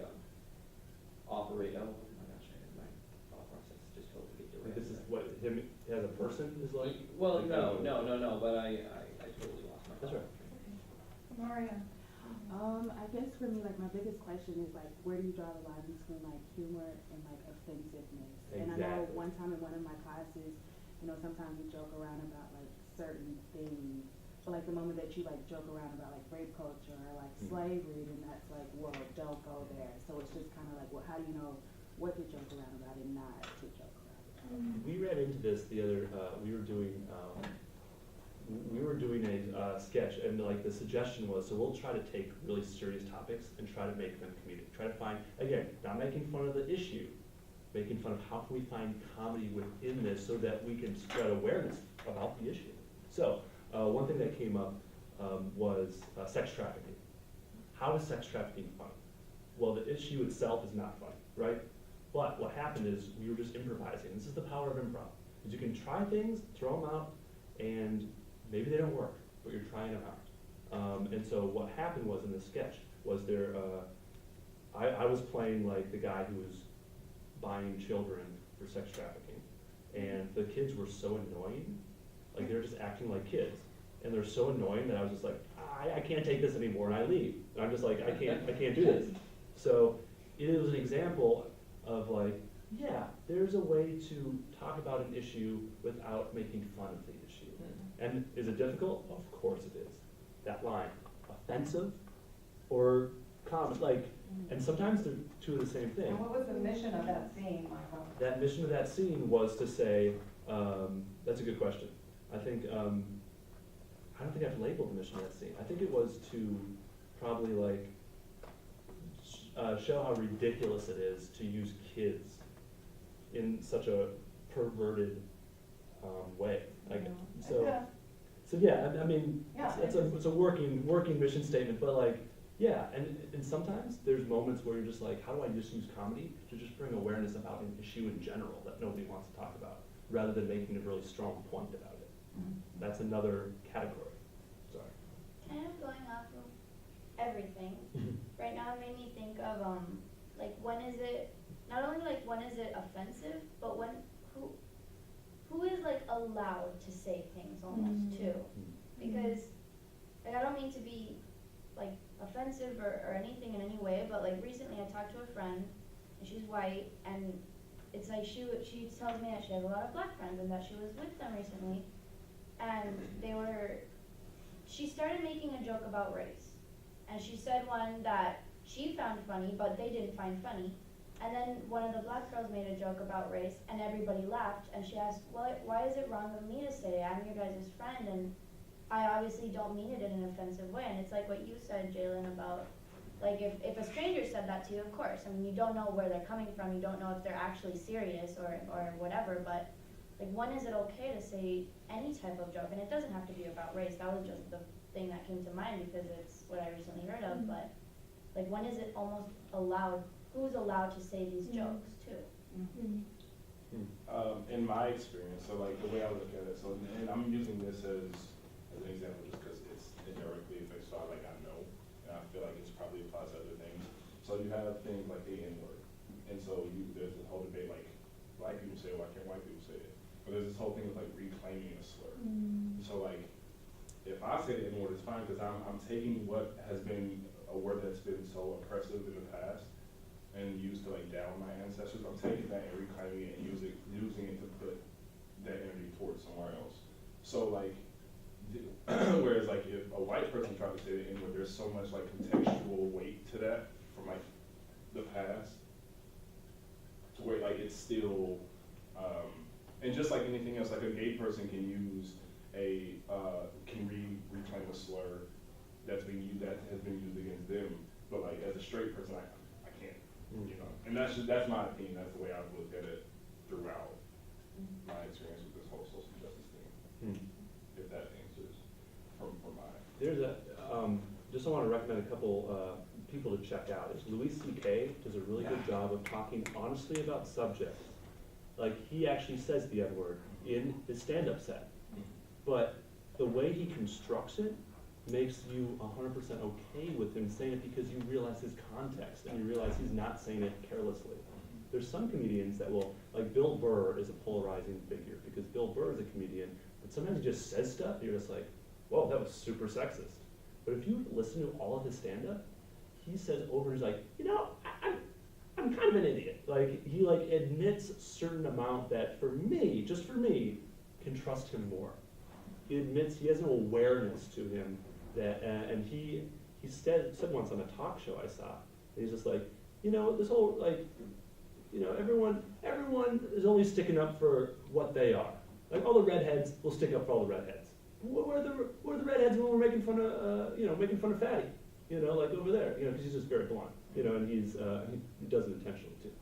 operate. Oh my gosh, my thought process just totally get derailed. This is what him as a person is like? Well, like no, but I totally lost my. That's right. Maria. I guess for me, like, my biggest question is, like, where do you draw the line between, like, humor and, like, offensiveness? Exactly. And I know one time in one of my classes, you know, sometimes we joke around about, like, certain things. But, like, the moment that you, like, joke around about, like, rape culture or, like, slavery, then that's, like, whoa, don't go there. So it's just kind of like, well, how do you know what to joke around about and not to joke around. We ran into this the other, we were doing a sketch, and like the suggestion was, so we'll try to take really serious topics and try to make them comedic. Try to find, again, not making fun of the issue, making fun of how can we find comedy within this so that we can spread awareness about the issue. So one thing that came up was sex trafficking. How is sex trafficking funny? Well, the issue itself is not funny, right? But what happened is we were just improvising. This is the power of improv. Is you can try things, throw them out, and maybe they don't work, but you're trying them out. And so what happened was in the sketch was there, I was playing like the guy who was buying children for sex trafficking. And the kids were so annoying, like they were just acting like kids. And they're so annoying that I was just like, I can't take this anymore, and I leave. And I'm just like, I can't do this. So it was an example of like, yeah, there's a way to talk about an issue without making fun of the issue. And is it difficult? Of course it is. That line, offensive or common, like, and sometimes they're two of the same thing. And what was the mission of that scene, Michael? That mission of that scene was to say, that's a good question. I think, I don't think I've labeled the mission of that scene. I think it was to probably like show how ridiculous it is to use kids in such a perverted way. Like, so yeah, I mean, Yeah, it's a working mission statement, but like, yeah, and sometimes there's moments where you're just like, how do I just use comedy to just bring awareness about an issue in general that nobody wants to talk about, rather than making a really strong point about it. That's another category. Sorry. Kind of going off of everything. Right now it made me think of like when is it, not only like when is it offensive, but when who is like allowed to say things almost too. Because like I don't mean to be like offensive or anything in any way, but like recently I talked to a friend and she's white, and it's like she tells me that she has a lot of black friends and that she was with them recently, and she started making a joke about race, and she said one that she found funny but they didn't find funny, and then one of the black girls made a joke about race and everybody laughed, and she asked, why is it wrong of me to say I'm your guys' friend, and I obviously don't mean it in an offensive way. And it's like what you said, Jalen, about like if a stranger said that to you, of course, I mean, you don't know where they're coming from, you don't know if they're actually serious or whatever, but like when is it okay to say any type of joke? And it doesn't have to be about race. That was just the thing that came to mind because it's what I recently heard of, but like when is it almost allowed, who's allowed to say these jokes too? In my experience, so like the way I look at it, so and I'm using this as an example just because it's indirectly affects, so I know, and I feel like it's probably applies to other things. So you have things like the N-word, and so there's this whole debate like black people say it, why can't white people say it? But there's this whole thing of like reclaiming a slur. So like if I say the N-word, it's fine because I'm taking what has been a word that's been so oppressive in the past and used to like down my ancestors. I'm taking that and reclaiming it and using it to put that energy towards somewhere else. So like, whereas like if a white person tried to say the N-word, there's so much like contextual weight to that from like the past, to where like it's still, and just like anything else, like a gay person can use reclaim a slur that has been used against them, but like as a straight person, I can't, you know. And that's my opinion. That's the way I've looked at it throughout my experience with this whole social justice thing. If that answers from my. There's just I want to recommend a couple people to check out. It's Louis C.K. does a really good job of talking honestly about subjects. Like he actually says the N-word in his stand-up set, but the way he constructs it makes you 100% okay with him saying it because you realize his context and you realize he's not saying it carelessly. There's some comedians that will, like Bill Burr is a polarizing figure because Bill Burr is a comedian, but sometimes he just says stuff and you're just like, whoa, that was super sexist. But if you listen to all of his stand-up, he says over, he's like, you know, I'm kind of an idiot. Like, he like admits a certain amount that for me, just for me, can trust him more. He admits he has an awareness to him that, and he said once on a talk show I saw, and he's just like, you know, this whole like you know, everyone is only sticking up for what they are. Like all the redheads will stick up for all the redheads. Where are the redheads when we're making fun of, making fun of Fatty? You know, like over there, because he's just very blunt, and he does it intentionally too.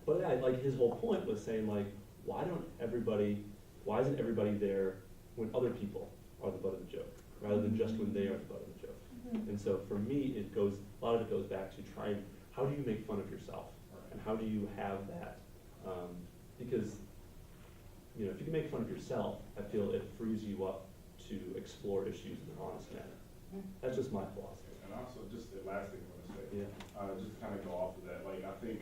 But yeah, like his whole point was saying like, why isn't everybody there when other people are the butt of the joke, rather than just when they are the butt of the joke? Mm-hmm. And so for me, a lot of it goes back to trying, how do you make fun of yourself? And how do you have that, because, if you can make fun of yourself, I feel it frees you up to explore issues in an honest manner. That's just my philosophy. And also, just the last thing I want to say, Yeah. just to kind of go off of that, like, I think,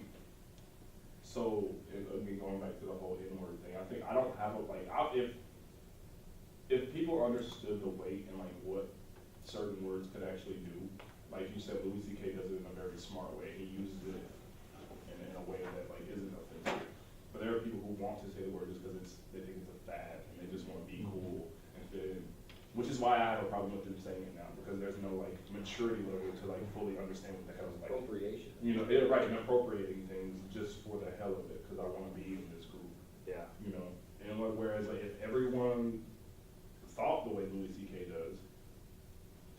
so, again, going back to the whole N-word thing, I think I don't have a, like, if people understood the weight and, like, what certain words could actually do, like you said, Louis C.K. does it in a very smart way. He uses it in a way that, like, isn't offensive. But there are people who want to say the word just because they think it's a fad, and they just want to be cool and fit in. Which is why I have a problem with them saying it now, because there's no, like, maturity level to, like, fully understand what the hell is, like, Appropriation. Right, and appropriating things just for the hell of it, because I want to be in this group. Yeah. And whereas, like, if everyone thought the way Louis C.K. does,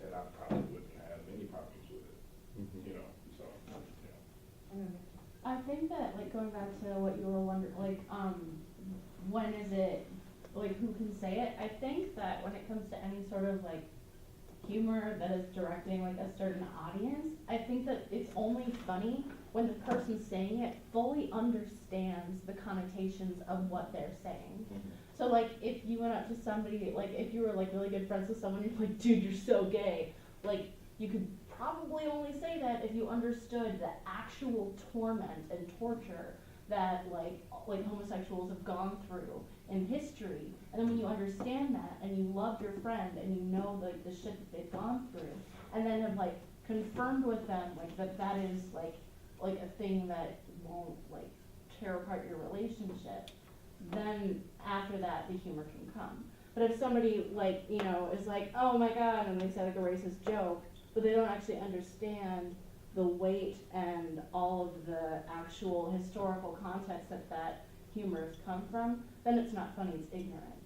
then I probably wouldn't have any problems with it. Mm-hmm. So, I think that, like, going back to what you were wondering, like, when is it, like, who can say it? I think that when it comes to any sort of, like, humor that is directing, like, a certain audience, I think that it's only funny when the person saying it fully understands the connotations of what they're saying. So, like, if you went up to somebody, like, if you were, like, really good friends with someone, and you're like, dude, you're so gay, like, you could probably only say that if you understood the actual torment and torture that, like homosexuals have gone through in history. And then when you understand that, and you love your friend, and you know, like, the shit that they've gone through, and then have, like, confirmed with them, like, that is, like a thing that won't, like, tear apart your relationship, then after that, the humor can come. But if somebody, like, is like, oh my god, and they say, like, a racist joke, but they don't actually understand the weight and all of the actual historical context that humor has come from, then it's not funny, it's ignorant.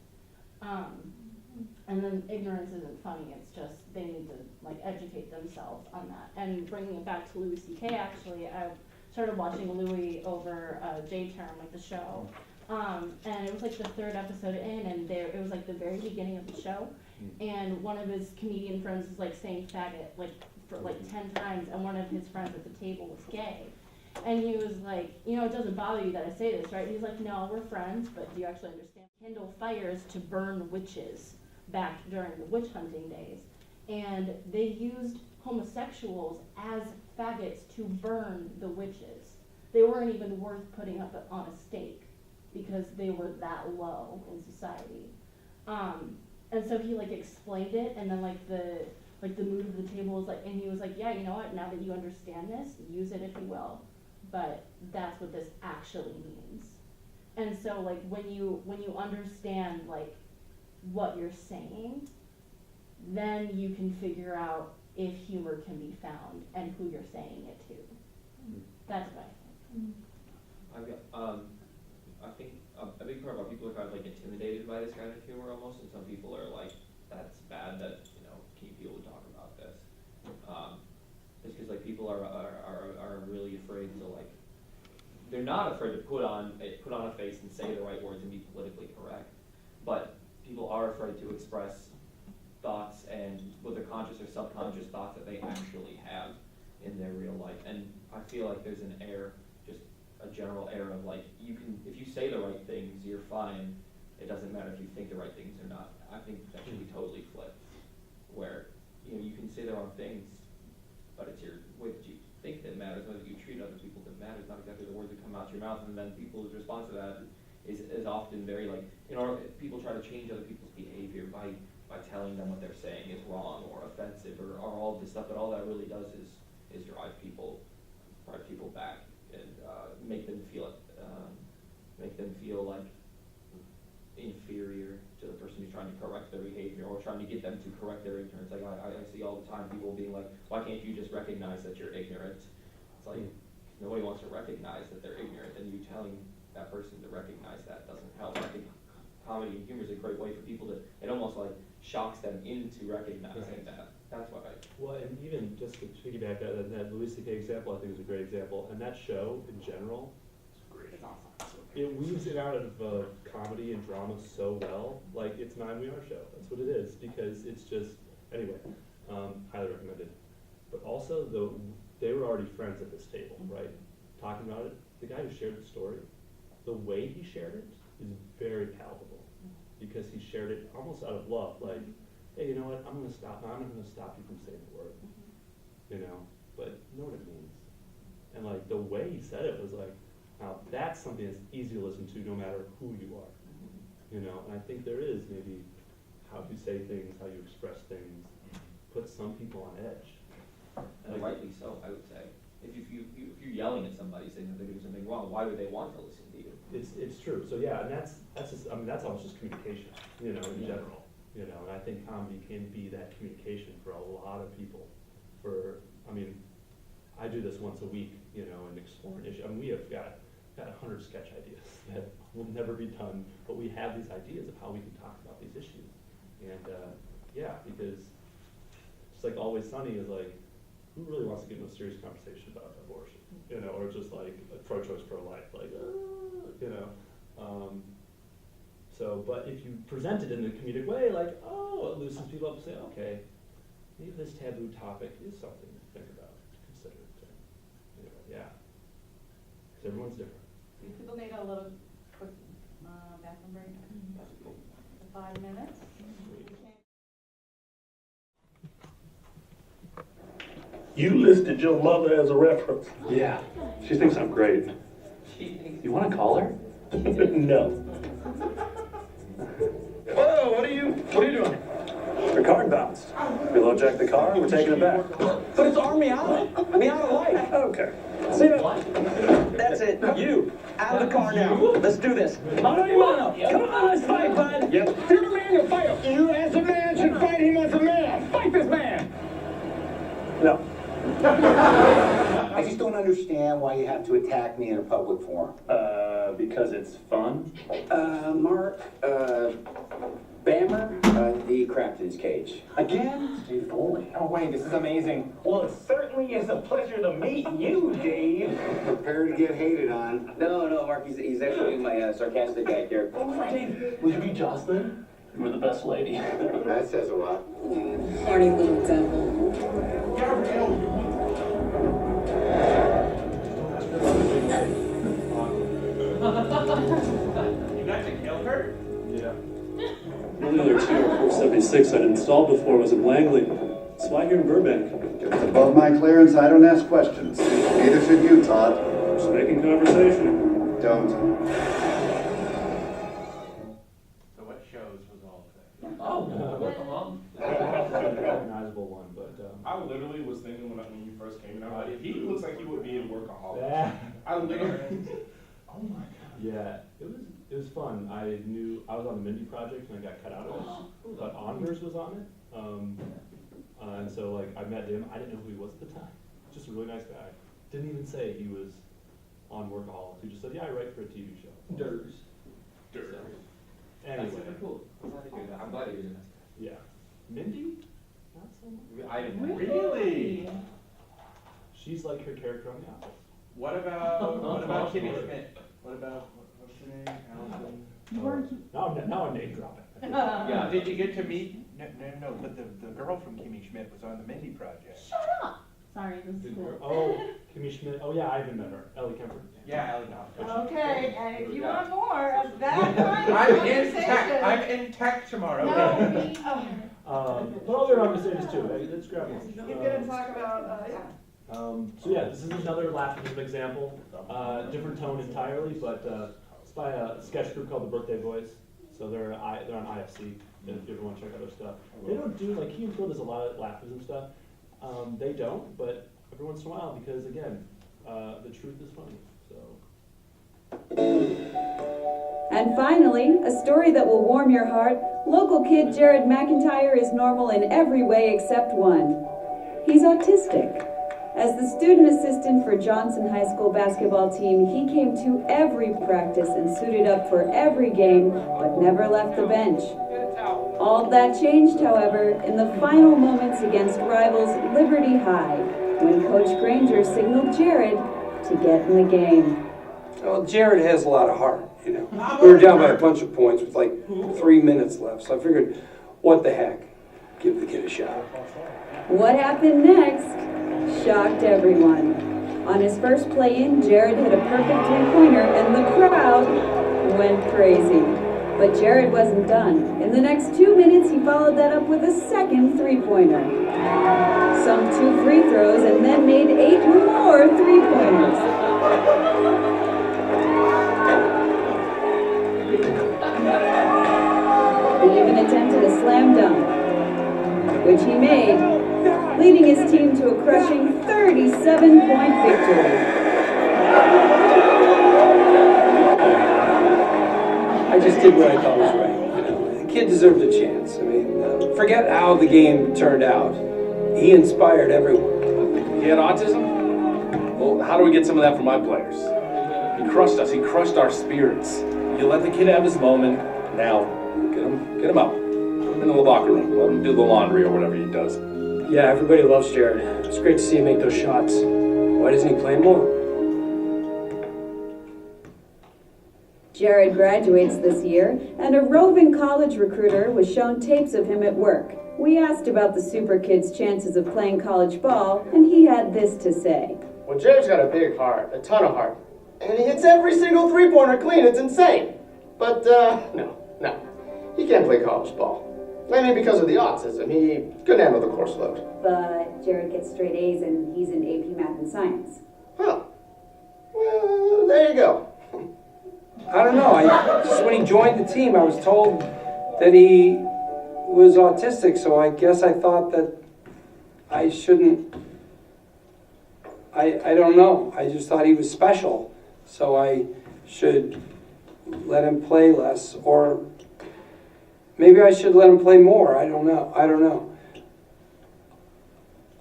And then ignorance isn't funny, it's just they need to, like, educate themselves on that. And bringing it back to Louis C.K., actually, I started watching Louis over J-Term, like, the show. And it was, like, the third episode in, and it was, like, the very beginning of the show. And one of his comedian friends was, like, saying faggot, like, for, like, 10 times, and one of his friends at the table was gay. And he was like, it doesn't bother you that I say this, right? And he's like, no, we're friends, but do you actually understand? Kindle fires to burn witches back during the witch hunting days. And they used homosexuals as faggots to burn the witches. They weren't even worth putting up on a stake because they were that low in society. And so he, like, explained it, and then, like, the mood of the table was like, and he was like, yeah, you know what, now that you understand this, use it if you will, but that's what this actually means. And so, like, when you understand, like, what you're saying, then you can figure out if humor can be found and who you're saying it to. That's what I think. I think a big part about people are kind of, like, intimidated by this kind of humor almost, and some people are like, that's bad that, can you people talk about this? It's because, like, people are really afraid to, like, they're not afraid to put on a face and say the right words and be politically correct, but people are afraid to express thoughts and whether conscious or subconscious thoughts that they actually have in their real life. And I feel like there's an air, just a general air of, like, if you say the right things, you're fine. It doesn't matter if you think the right things or not. I think that should be totally flipped, where, you can say the wrong things, but it's your way that you think that matters, whether you treat other people that matters, not exactly the words that come out your mouth. And then people's response to that is often very, like, people try to change other people's behavior by telling them what they're saying is wrong or offensive or all this stuff, but all that really does is drive people back and make them feel like inferior to the person who's trying to correct their behavior or trying to get them to correct their ignorance. Like, I see all the time people being like, why can't you just recognize that you're ignorant? It's like, nobody wants to recognize that they're ignorant, and you telling that person to recognize that doesn't help. I think comedy and humor is a great way for people to, it almost like shocks them into recognizing that. That's what I. Well, and even just to piggyback on that Louis C.K. example, I think is a great example. And that show, in general, It's awesome. it weaves it out of comedy and drama so well. Like, it's an We Are show. That's what it is. Because it's just, anyway, highly recommended. But also, they were already friends at this table, right? Talking about it. The guy who shared the story, the way he shared it is very palpable. Because he shared it almost out of love. Like, hey, you know what, I'm not gonna stop you from saying the word, you know, but know what it means. And like, the way he said it was like, now that's something that's easy to listen to no matter who you are, you know, and I think there is maybe how you say things, how you express things, puts some people on edge. And rightly so, I would say. If you're yelling at somebody saying that they're doing something wrong, why would they want to listen to you? It's true, so yeah, and that's just, I mean, that's almost just communication, you know, in general. You know, and I think comedy can be that communication for a lot of people. I mean, I do this once a week, you know, and explore an issue. I mean, we have got 100 sketch ideas that will never be done, but we have these ideas of how we can talk about these issues. And yeah, because just like Always Sunny is like, who really wants to get into a serious conversation about abortion? You know, or just like pro-choice, pro-life, like, you know. So, but if you present it in a comedic way, like, oh, it loosens people up and say, okay, maybe this taboo topic is something to think about, to consider. Anyway, yeah. Because everyone's different. People need a little quick bathroom break. 5 minutes. You listed your mother as a reference. Yeah, she thinks I'm great. You want to call her? No. Whoa, what are you doing? The card bounced. We low jack the car, we're taking it back. But it's our Miata. Miata Life. Okay. See ya. That's it. You. Out of the car now. Let's do this. Mano y mano. Come on, let's fight, bud. Yep. If you're a man, you'll fight him. You as a man should fight him as a man. Fight this man. No. I just don't understand why you have to attack me in a public forum. Because it's fun. Mark, Bammer, he crapped in his cage. Again? Steve Foley. Oh, wait, this is amazing. Well, it certainly is a pleasure to meet you, Dave. Prepare to get hated on. No, Mark, he's actually my sarcastic guy character. Oh, Dave. Would you be Jocelyn? You were the best lady. That says a lot. Party little devil. You got to kill her? Yeah. The only other 476 I'd installed before was in Langley. That's why here in Burbank. If it's above my clearance, I don't ask questions. Neither should you, Todd. Just making conversation. Don't. So what shows was all of that? Oh, Recognizable one, but I literally was thinking when you first came in, I was like, he looks like he would be a workaholic. yeah. I literally, oh my god. Yeah, it was fun. I knew I was on the Mindy project and I got cut out of it, but Anders was on it, and so like I met him. I didn't know who he was at the time. Just a really nice guy. Didn't even say he was on Workaholics. He just said, "Yeah, I write for a TV show." Durs. Dirt. That's Anyway, super cool. I'm glad to hear that. I'm glad to hear that. yeah, Mindy, not so much. I didn't know. Really? She's like her character on The Office. What about Kimmy Schmidt? What about, what's her name? Allison? You weren't. Now I'm name dropping. Yeah. Did you get to meet? No, but the girl from Kimmy Schmidt was on the Mindy Project. Shut up. Sorry, this is cool. Oh, Kimmy Schmidt. Oh yeah, I even met her. Ellie Kemper. Yeah, Ellie Kemper. Okay, and if you want more of that kind of I'm in tech. conversation. I'm in tech tomorrow. No, me, But other conversations too. Hey, let's grab one. you're gonna talk about, yeah. So yeah, this is another Laugh-In example. Different tone entirely, but it's by a sketch group called the Birthday Boys. So they're on IFC. If you ever want to check out their stuff, they don't do like Key and Peele does a lot of Laugh-In stuff. They don't, but every once in a while, because again, the truth is funny. So. And finally, a story that will warm your heart. Local kid Jared McIntyre is normal in every way except one. He's autistic. As the student assistant for Johnson High School basketball team, he came to every practice and suited up for every game, but never left the bench. All that changed, however, in the final moments against rivals Liberty High, when Coach Granger signaled Jared to get in the game. Well, Jared has a lot of heart, you know. We were down by a bunch of points with like 3 minutes left, so I figured, what the heck, give the kid a shot. What happened next shocked everyone. On his first play-in, Jared hit a perfect three-pointer and the crowd went crazy. But Jared wasn't done. In the next 2 minutes, he followed that up with a second three-pointer. Sunk 2 free throws and then made 8 more three-pointers. He even attempted a slam dunk, which he made, leading his team to a crushing 37-point victory. I just did what I thought was right. You know, the kid deserved a chance. I mean, forget how the game turned out. He inspired everyone. He had autism? Well, how do we get some of that from my players? He crushed us. He crushed our spirits. You let the kid have his moment. Now, get him out. Put him in the locker room. Let him do the laundry or whatever he does. Yeah, everybody loves Jared. It's great to see him make those shots. Why doesn't he play more? Jared graduates this year, and a roving college recruiter was shown tapes of him at work. We asked about the super kid's chances of playing college ball, and he had this to say. Well, Jared's got a big heart, a ton of heart. And he hits every single three-pointer clean. It's insane. But, no. He can't play college ball. I mean, because of the autism, he couldn't handle the course load. But Jared gets straight A's, and he's in AP Math and Science. Huh. Well, there you go. I don't know. Just when he joined the team, I was told that he was autistic, so I guess I thought that I shouldn't. I don't know. I just thought he was special, so I should let him play less, or maybe I should let him play more. I don't know.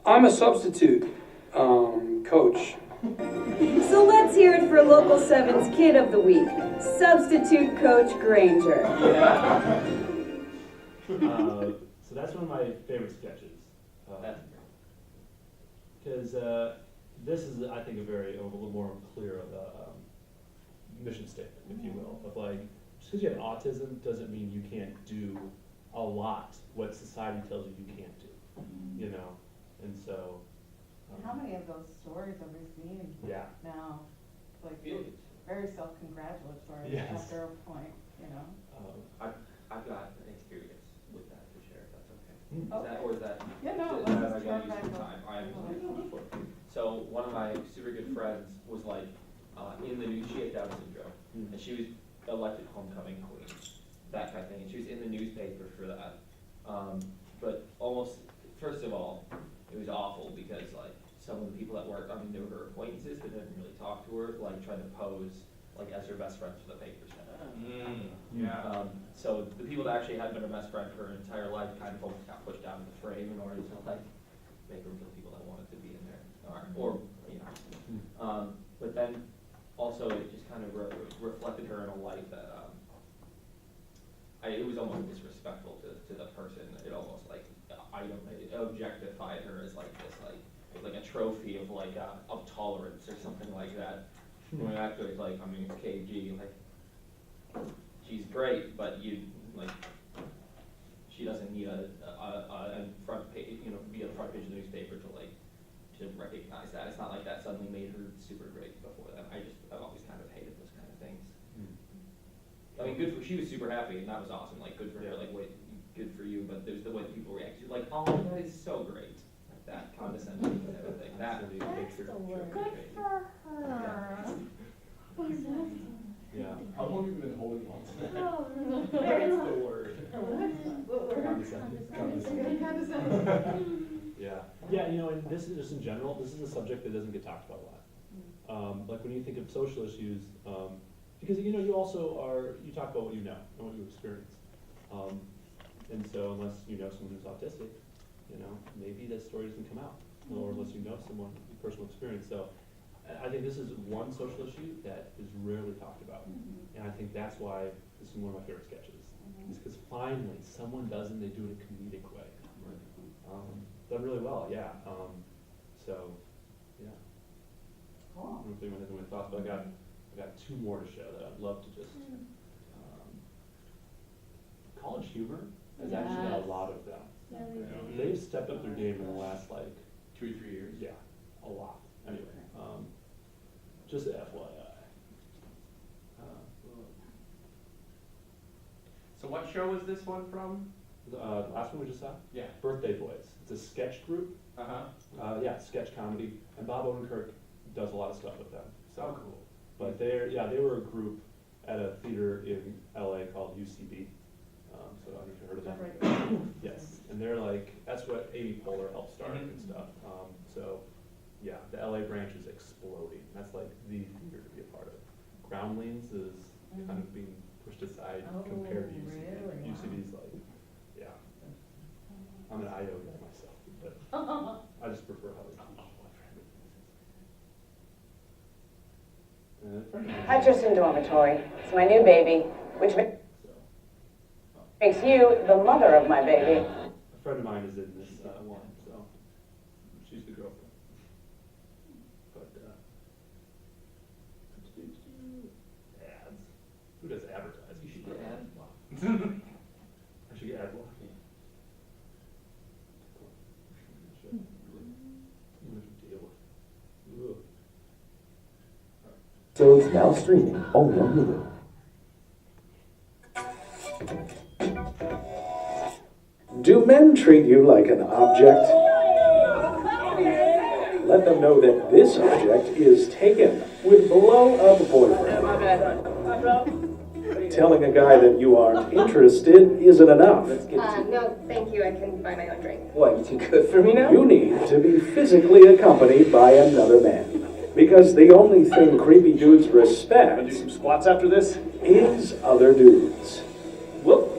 I'm a substitute coach. So let's hear it for Local 7's Kid of the Week, Substitute Coach Granger. So that's one of my favorite sketches. Because this is, I think, a little more clear of a mission statement, if you will, of like, just because you have autism doesn't mean you can't do a lot what society tells you you can't do, you know? And so... How many of those stories have we seen now? Like, very self-congratulatory after a point, you know? I've got an experience with that to share, if that's okay. Okay. Is that? Yeah, no, is let's that just I gotta go use some back time? I have before. So one of my super good friends was like in the news. She had Down syndrome, and she was elected homecoming queen, that kind of thing. And she was in the newspaper for that. But almost, first of all, it was awful because like some of the people that worked, I mean, they were her acquaintances, but didn't really talk to her, like trying to pose like as her best friend for the paper. So the people that actually had been her best friend for her entire life kind of almost got pushed out of the frame in order to like make room for the people that wanted to be in there, or you know. But then also it just kind of reflected her in a light that it was almost disrespectful to the person. It almost like it objectified her as like this like a trophy of like of tolerance or something like that. When actually it's like, I mean, it's KG, like she's great, but she doesn't need a front page, you know, be on the front page of the newspaper to recognize that. It's not like that suddenly made her super great before that. I've always kind of hated those kind of things. I mean, she was super happy, and that was awesome. Like, good for her. Like, wait, good for you. But there's the way people react. Like, oh, that is so great. Like that condescending and everything. That's the word. Good for her. Yeah. How long have you been holding on to that? That's the word. Condescending. Yeah, you know, and this is just in general, this is a subject that doesn't get talked about a lot. Like when you think of social issues, because you know, you talk about what you know and what you experience. And so unless you know someone who's autistic, you know, maybe that story doesn't come out. or unless you know someone with personal experience. So I think this is one social issue that is rarely talked about. And I think that's why this is one of my favorite sketches. Is because finally someone does it and they do it in a comedic way. Done really well, yeah. So, yeah. I don't know if anyone has any thoughts, but I got two more to show that I'd love to just. College humor has actually got a lot of them. They've stepped up their game in the last 2 or 3 years. Yeah, a lot. Anyway, just FYI. So what show was this one from? The last one we just saw? Yeah. Birthday Boys. It's a sketch group. Yeah, sketch comedy. And Bob Odenkirk does a lot of stuff with them. So cool. But they were a group at a theater in LA called UCB. So I don't know if you heard of them. Yes. And they're that's what Amy Poehler helped start and stuff. So yeah, the LA branch is exploding. That's the theater to be a part of. Groundlings is kind of being pushed aside compared to UCB. Really? UCB's yeah. I'm an IO guy myself, but I just prefer how they teach. Hutcherson Dormitory. It's my new baby, which makes you the mother of my baby. A friend of mine is in this one, so she's the girlfriend. But ads. Who does advertising? You should get ad block. I should get ad block. So it's now streaming only on Hulu. Do men treat you like an object? Let them know that this object is taken with blow-up boyfriend. Telling a guy that you aren't interested isn't enough. No, thank you. I can buy my own drink. What, you too good for me now? You need to be physically accompanied by another man. Because the only thing creepy dudes respect Wanna do some squats after this? is other dudes. Whoop.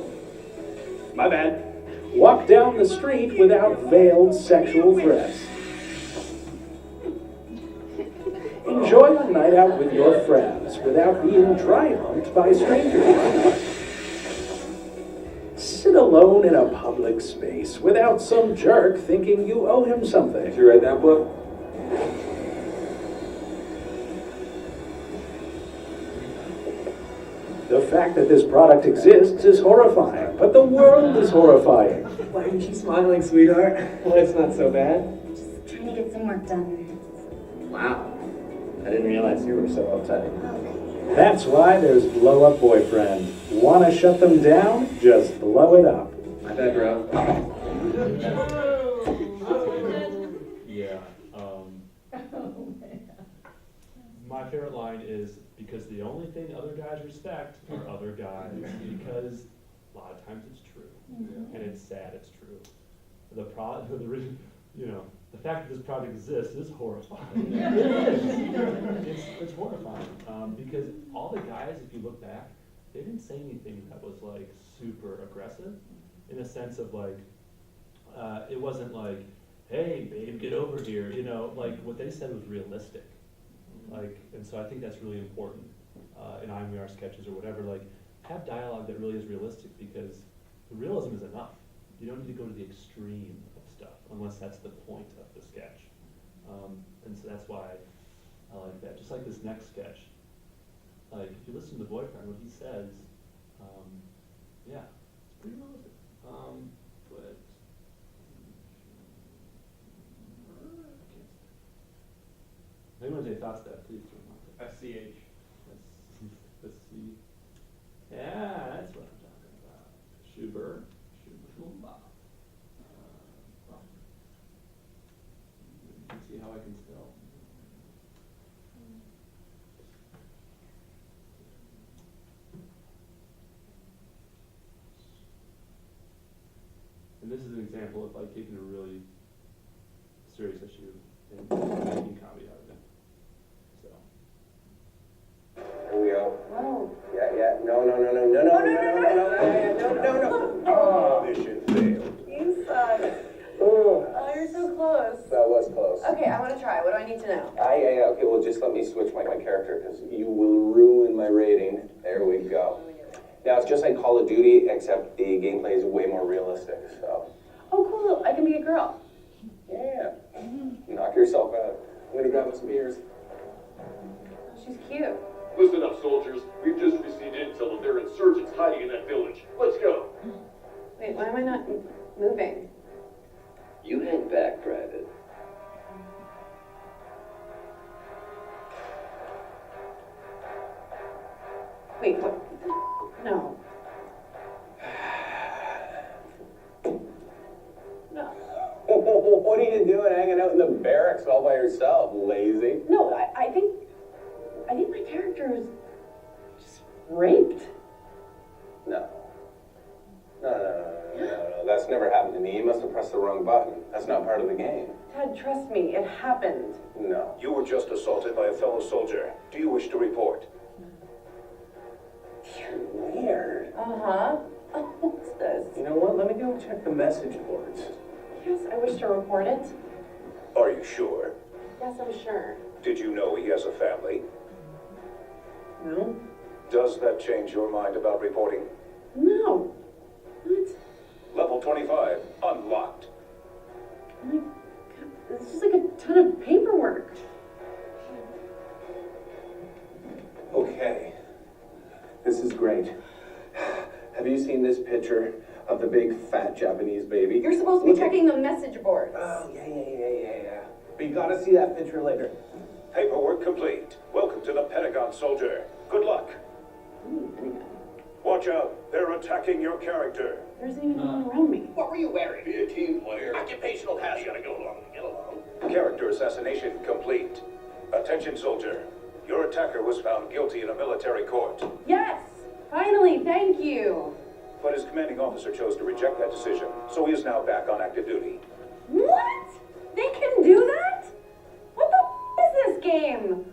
My bad. Walk down the street without veiled sexual threats. Enjoy a night out with your friends without being dry-humped by strangers. Sit alone in a public space without some jerk thinking you owe him something. Did you read that book? The fact that this product exists is horrifying, but the world is horrifying. Why aren't you smiling, sweetheart? Well, it's not so bad. Just trying to get some work done. Wow. I didn't realize you were so uptight. That's why there's Blow Up Boyfriend. Want to shut them down? Just blow it up. My bad, bro. Yeah. My favorite line is, because the only thing other guys respect are other guys. Because a lot of times it's true. And it's sad it's true. The fact that this product exists is horrifying. It's horrifying. Because all the guys, if you look back, they didn't say anything that was super aggressive, in a sense of it wasn't hey babe, get over here. What they said was realistic. And so I think that's really important in IMER sketches or whatever. Have dialogue that really is realistic, because the realism is enough. You don't need to go to the extreme of stuff unless that's the point of the sketch. And so that's why I like that. Just like this next sketch. If you listen to the boyfriend, what he says, yeah, it's pretty realistic. But anyone has any thoughts to that, please throw them out there. SCH. Let's see. Yeah, that's what I'm talking about. Schubert. You can see how I can spell. And this is an example of taking a really serious issue and making comedy out of it. So. Here we go. Whoa. Yeah. No. Oh, this shit failed. You suck. Oh, Oh, you're so close. that was close. need to know. Yeah, okay, well, just let me switch my character, because you will ruin my rating. There we go. Now, it's just like Call of Duty, except the gameplay is way more realistic, so. Oh, cool. I can be a girl. Yeah. Knock yourself out. I'm gonna grab us some beers. Oh, she's cute. Listen up, soldiers. We've just received intel that there are insurgents hiding in that village. Let's go. Wait, why am I not moving? You hang back, Private. Wait, what? No. No. What are you doing hanging out in the barracks all by yourself, lazy? No, I think my character was just raped. No. No. That's never happened to me. You must have pressed the wrong button. That's not part of the game. Ted, trust me, it happened. No. You were just assaulted by a fellow soldier. Do you wish to report? You're weird. Uh-huh. Oh, what's this? You know what? Let me go check the message boards. Yes, I wish to report it. Are you sure? Yes, I'm sure. Did you know he has a family? No. Does that change your mind about reporting? No. What? Level 25, unlocked. Oh my God. It's just like a ton of paperwork. Okay. This is great. Have you seen this picture of the big fat Japanese baby? You're supposed to be checking the message boards. Oh, yeah. But you gotta see that picture later. Paperwork complete. Welcome to the Pentagon, soldier. Good luck. Watch out. They're attacking your character. There isn't even anyone around me. What were you wearing? Be a team player. Occupational hazard. You gotta go along and get along. Character assassination complete. Attention, soldier. Your attacker was found guilty in a military court. Yes! Finally, thank you. But his commanding officer chose to reject that decision, so he is now back on active duty. What? They can do that? What the is this game?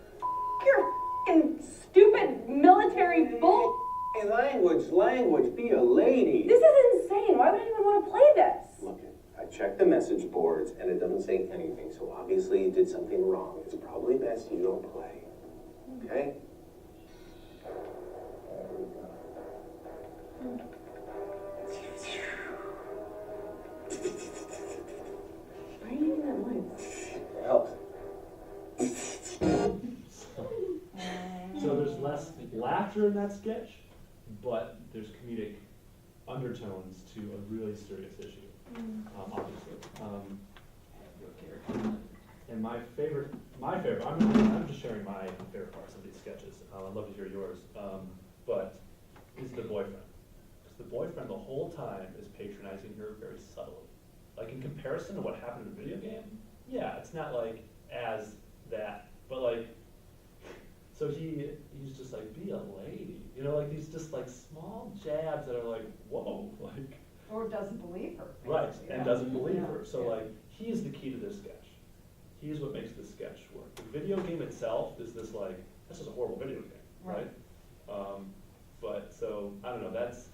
Your f***ing stupid military bull. Hey, language, be a lady. This is insane. Why would anyone want to play this? Look, I checked the message boards and it doesn't say anything, so obviously you did something wrong. It's probably best you don't play. Okay? Why are you making that noise? It helps. So there's less laughter in that sketch, but there's comedic undertones to a really serious issue, obviously. And my favorite, I'm just sharing my favorite parts of these sketches. I'd love to hear yours, but is the boyfriend. Because the boyfriend the whole time is patronizing her very subtly. Like in comparison to what happened in the video game, yeah, it's not like as that, but like, so he's just like, be a lady. You know, like these just like small jabs that are like, whoa, like. Or doesn't believe her. Right, basically. and doesn't believe her. So like, he's the key to this sketch. He's what makes this sketch work. The video game itself is this like, this is a horrible video game, right? But so, I don't know, that's,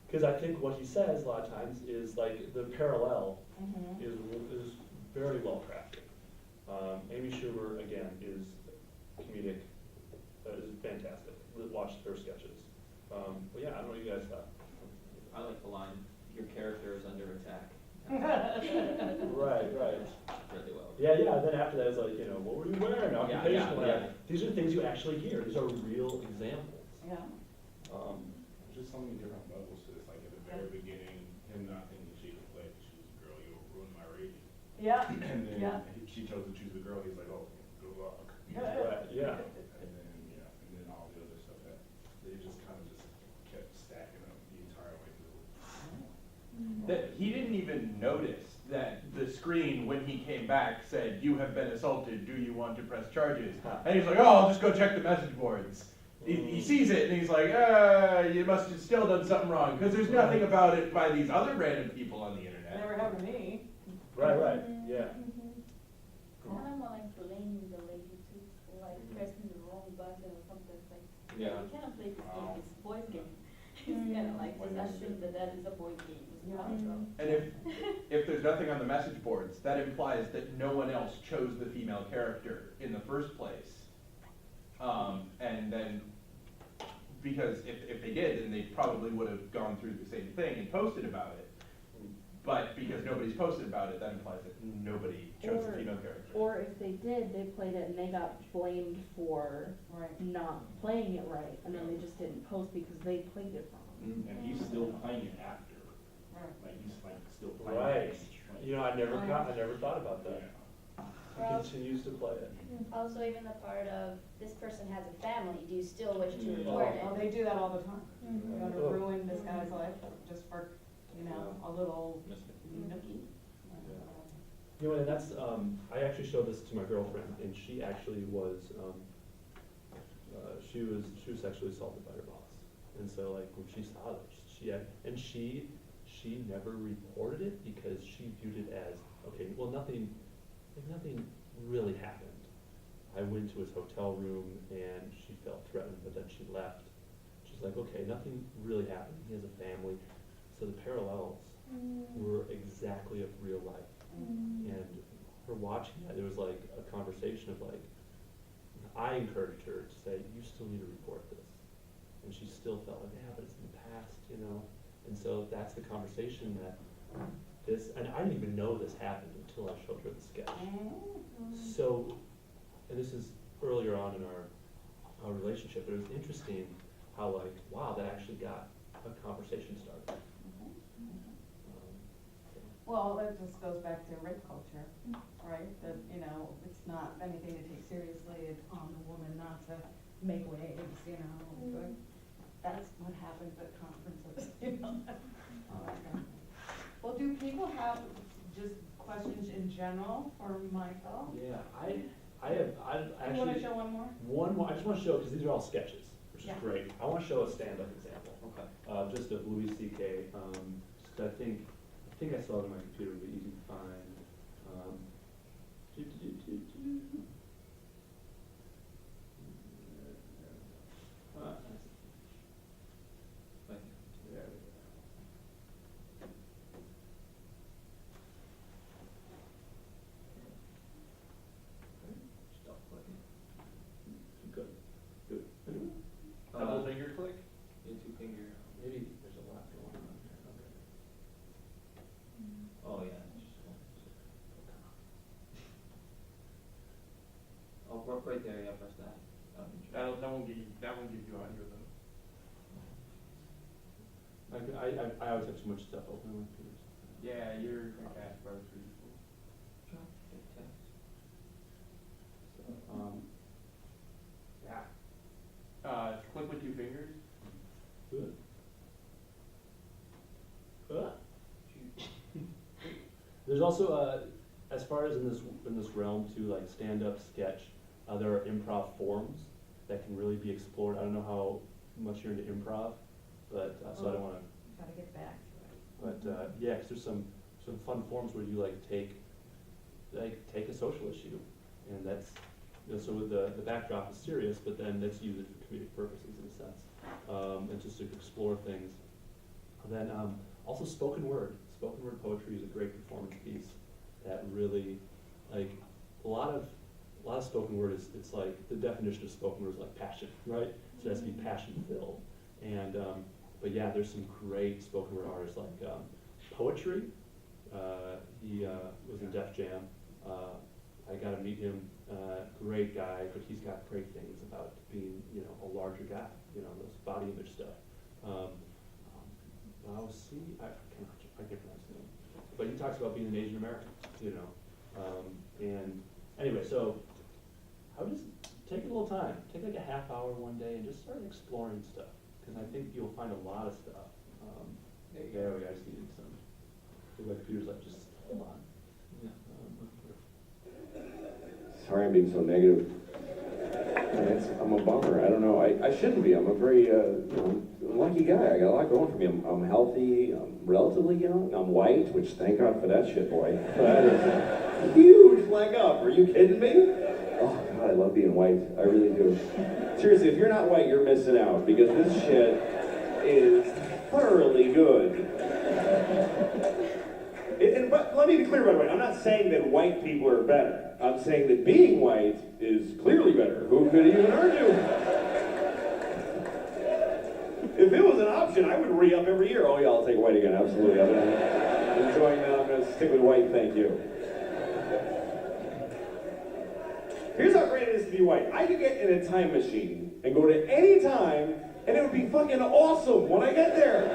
because I think what he says a lot of times is like, the parallel is very well crafted. Amy Schumer, again, is comedic, is fantastic. Watch her sketches. But yeah, I don't know what you guys thought. I like the line, your character is under attack. Right. Really well. Yeah, then after that it's like, you know, what were you wearing? Occupational. Yeah. These are things you actually hear. These are real examples. Yeah. Just something different about was just like at the very beginning, him not thinking she could play, she was a girl, you'll ruin my rating. Yeah. And then she chose to choose the girl, he's like, oh, good luck. Right, yeah. And then all the other stuff that they just kind of just kept stacking up the entire way through. That he didn't even notice that the screen, when he came back, said, you have been assaulted, do you want to press charges? And he's like, oh, I'll just go check the message boards. He sees it and he's like, you must have still done something wrong, because there's nothing about it by these other random people on the internet. Never happened to me. Right, yeah. Kind of more like blaming the lady too, like pressing the wrong button or something. Like, Yeah. you cannot play this game, it's boys game. He's kind of like, possession the dead is a boy game. And if there's nothing on the message boards, that implies that no one else chose the female character in the first place. And then, because if they did, then they probably would have gone through the same thing and posted about it. But because nobody's posted about it, that implies that nobody chose the female character. Or if they did, they played it and they got blamed for not playing it right, and then they just didn't post because they played it wrong. And he's still playing it after. Like he's like still playing Right. it. You know, I never thought about that. Well, He continues to play it. Also, even the part of this person has a family, do you still wish to report it? Oh, they do that all the time. They're gonna Oh. ruin this guy's life just for, a little nookie. You know, and that's, I actually showed this to my girlfriend, and she actually was, she was sexually assaulted by her boss. And so, like, when she saw it, she never reported it because she viewed it as, okay, well, nothing really happened. I went to his hotel room and she felt threatened, but then she left. She's like, okay, nothing really happened. He has a family. So the parallels were exactly of real life. And her watching that, there was like a conversation of like, I encouraged her to say, you still need to report this. And she still felt like, yeah, but it's in the past, And so that's the conversation that and I didn't even know this happened until I showed her the sketch. So, and this is earlier on in our relationship, but it was interesting how like, wow, that actually got a conversation started. Well, it just goes back to rape culture, right? That, it's not anything to take seriously. It's on the woman not to make waves, but that's what happens at conferences, Well, do people have just questions in general for Michael? Yeah, I actually. You want to show one more? One more, I just want to show, because these are all sketches, which is Yeah. great. I want to show a stand-up example. Okay. Just of Louis C.K., just 'cause I think I saw it on my computer, but easy to find. There we go. Stop clicking. Good. Double finger click? Two finger. Maybe there's a lot going on here. Okay. Oh yeah. Oh, right there. Yeah, press that. That won't give you audio though. I always have too much stuff open on my computers. Yeah, your task bar is pretty full. Yeah. Click with 2 fingers. Good. There's also, as far as in this realm too, like stand-up sketch, there are improv forms that can really be explored. I don't know how much you're into improv, but so I don't want to. Gotta get back to it. But yeah, 'cause there's some fun forms where you like take a social issue, and that's so the backdrop is serious, but then let's use it for comedic purposes in a sense, and just to explore things. And then also spoken word poetry is a great performance piece that really like a lot of spoken word is it's like the definition of spoken word is like passion, right? So it has to be passion filled, and but yeah, there's some great spoken word artists like poetry. He was in Def Jam. I got to meet him. Great guy, but he's got great things about being, a larger guy. Those body image stuff. I can't pronounce his name, but he talks about being an Asian American. And anyway, so I would just take a little time, take like a half hour one day, and just start exploring stuff, because I think you'll find a lot of stuff. There we go. I just needed some. My computer's like, just hold on. Sorry I'm being so negative. I'm a bummer. I don't know. I shouldn't be. I'm a very lucky guy. I got a lot going for me. I'm healthy. I'm relatively young. I'm white, which thank God for that shit, boy. That is a huge leg up. Are you kidding me? Oh God, I love being white. I really do. Seriously, if you're not white, you're missing out, because this shit is thoroughly good. But let me be clear, by the way, I'm not saying that white people are better. I'm saying that being white is clearly better. Who could even argue? If it was an option, I would re-up every year. Oh yeah, I'll take white again, absolutely. I've been enjoying that. I'm going to stick with white, thank you. Here's how great it is to be white. I could get in a time machine and go to any time, and it would be fucking awesome when I get there.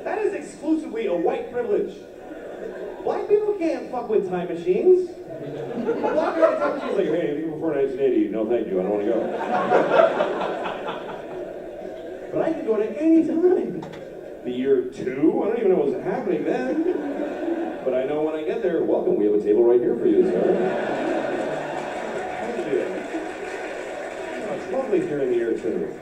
That is exclusively a white privilege. Black people can't fuck with time machines. Black guy in a time machine's like, hey, anything before 1980? No, thank you, I don't want to go. But I can go to any time. The year 2, I don't even know what's happening then. But I know when I get there, welcome, we have a table right here for you, sir. Thank you. Oh, it's lovely here in the year 2.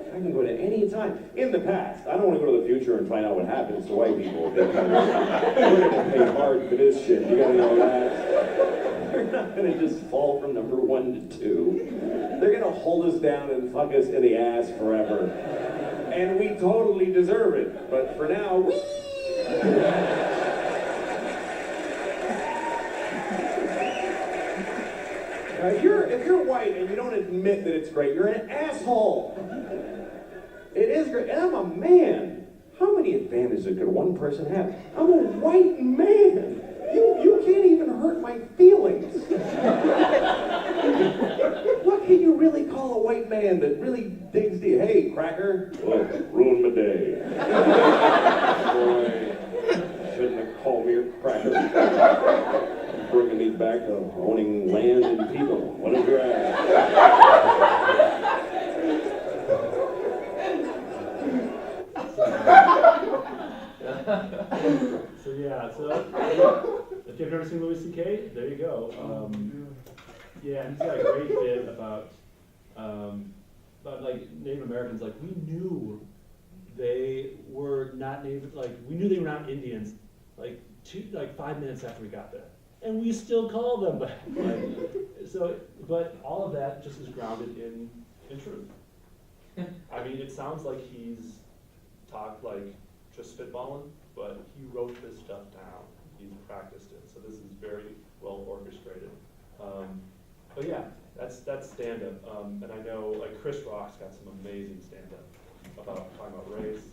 I can go to any time. In the past, I don't want to go to the future and find out what happens to white people. Because we're going to pay hard for this shit. You got to know that. They're not going to just fall from number 1 to 2. They're going to hold us down and fuck us in the ass forever. And we totally deserve it. But for now, whee! If you're white and you don't admit that it's great, you're an asshole. It is great. And I'm a man. How many advantages could one person have? I'm a white man. You can't even hurt my feelings. What can you really call a white man that really digs deep? Hey, cracker. Look, ruined my day. Boy, shouldn't have called me a cracker. Bringing me back to owning land and people. What a drag. So yeah, if you've ever seen Louis C.K., there you go. Yeah, he's got a great bit about like Native Americans. Like we knew they were not Native. Like we knew they were not Indians. Like 5 minutes after we got there, and we still call them back. But all of that just is grounded in truth. I mean, it sounds like he's talked like just spitballing, but he wrote this stuff down. He's practiced it, so this is very well orchestrated. But yeah, that's stand-up. And I know like Chris Rock's got some amazing stand-up about talking about race.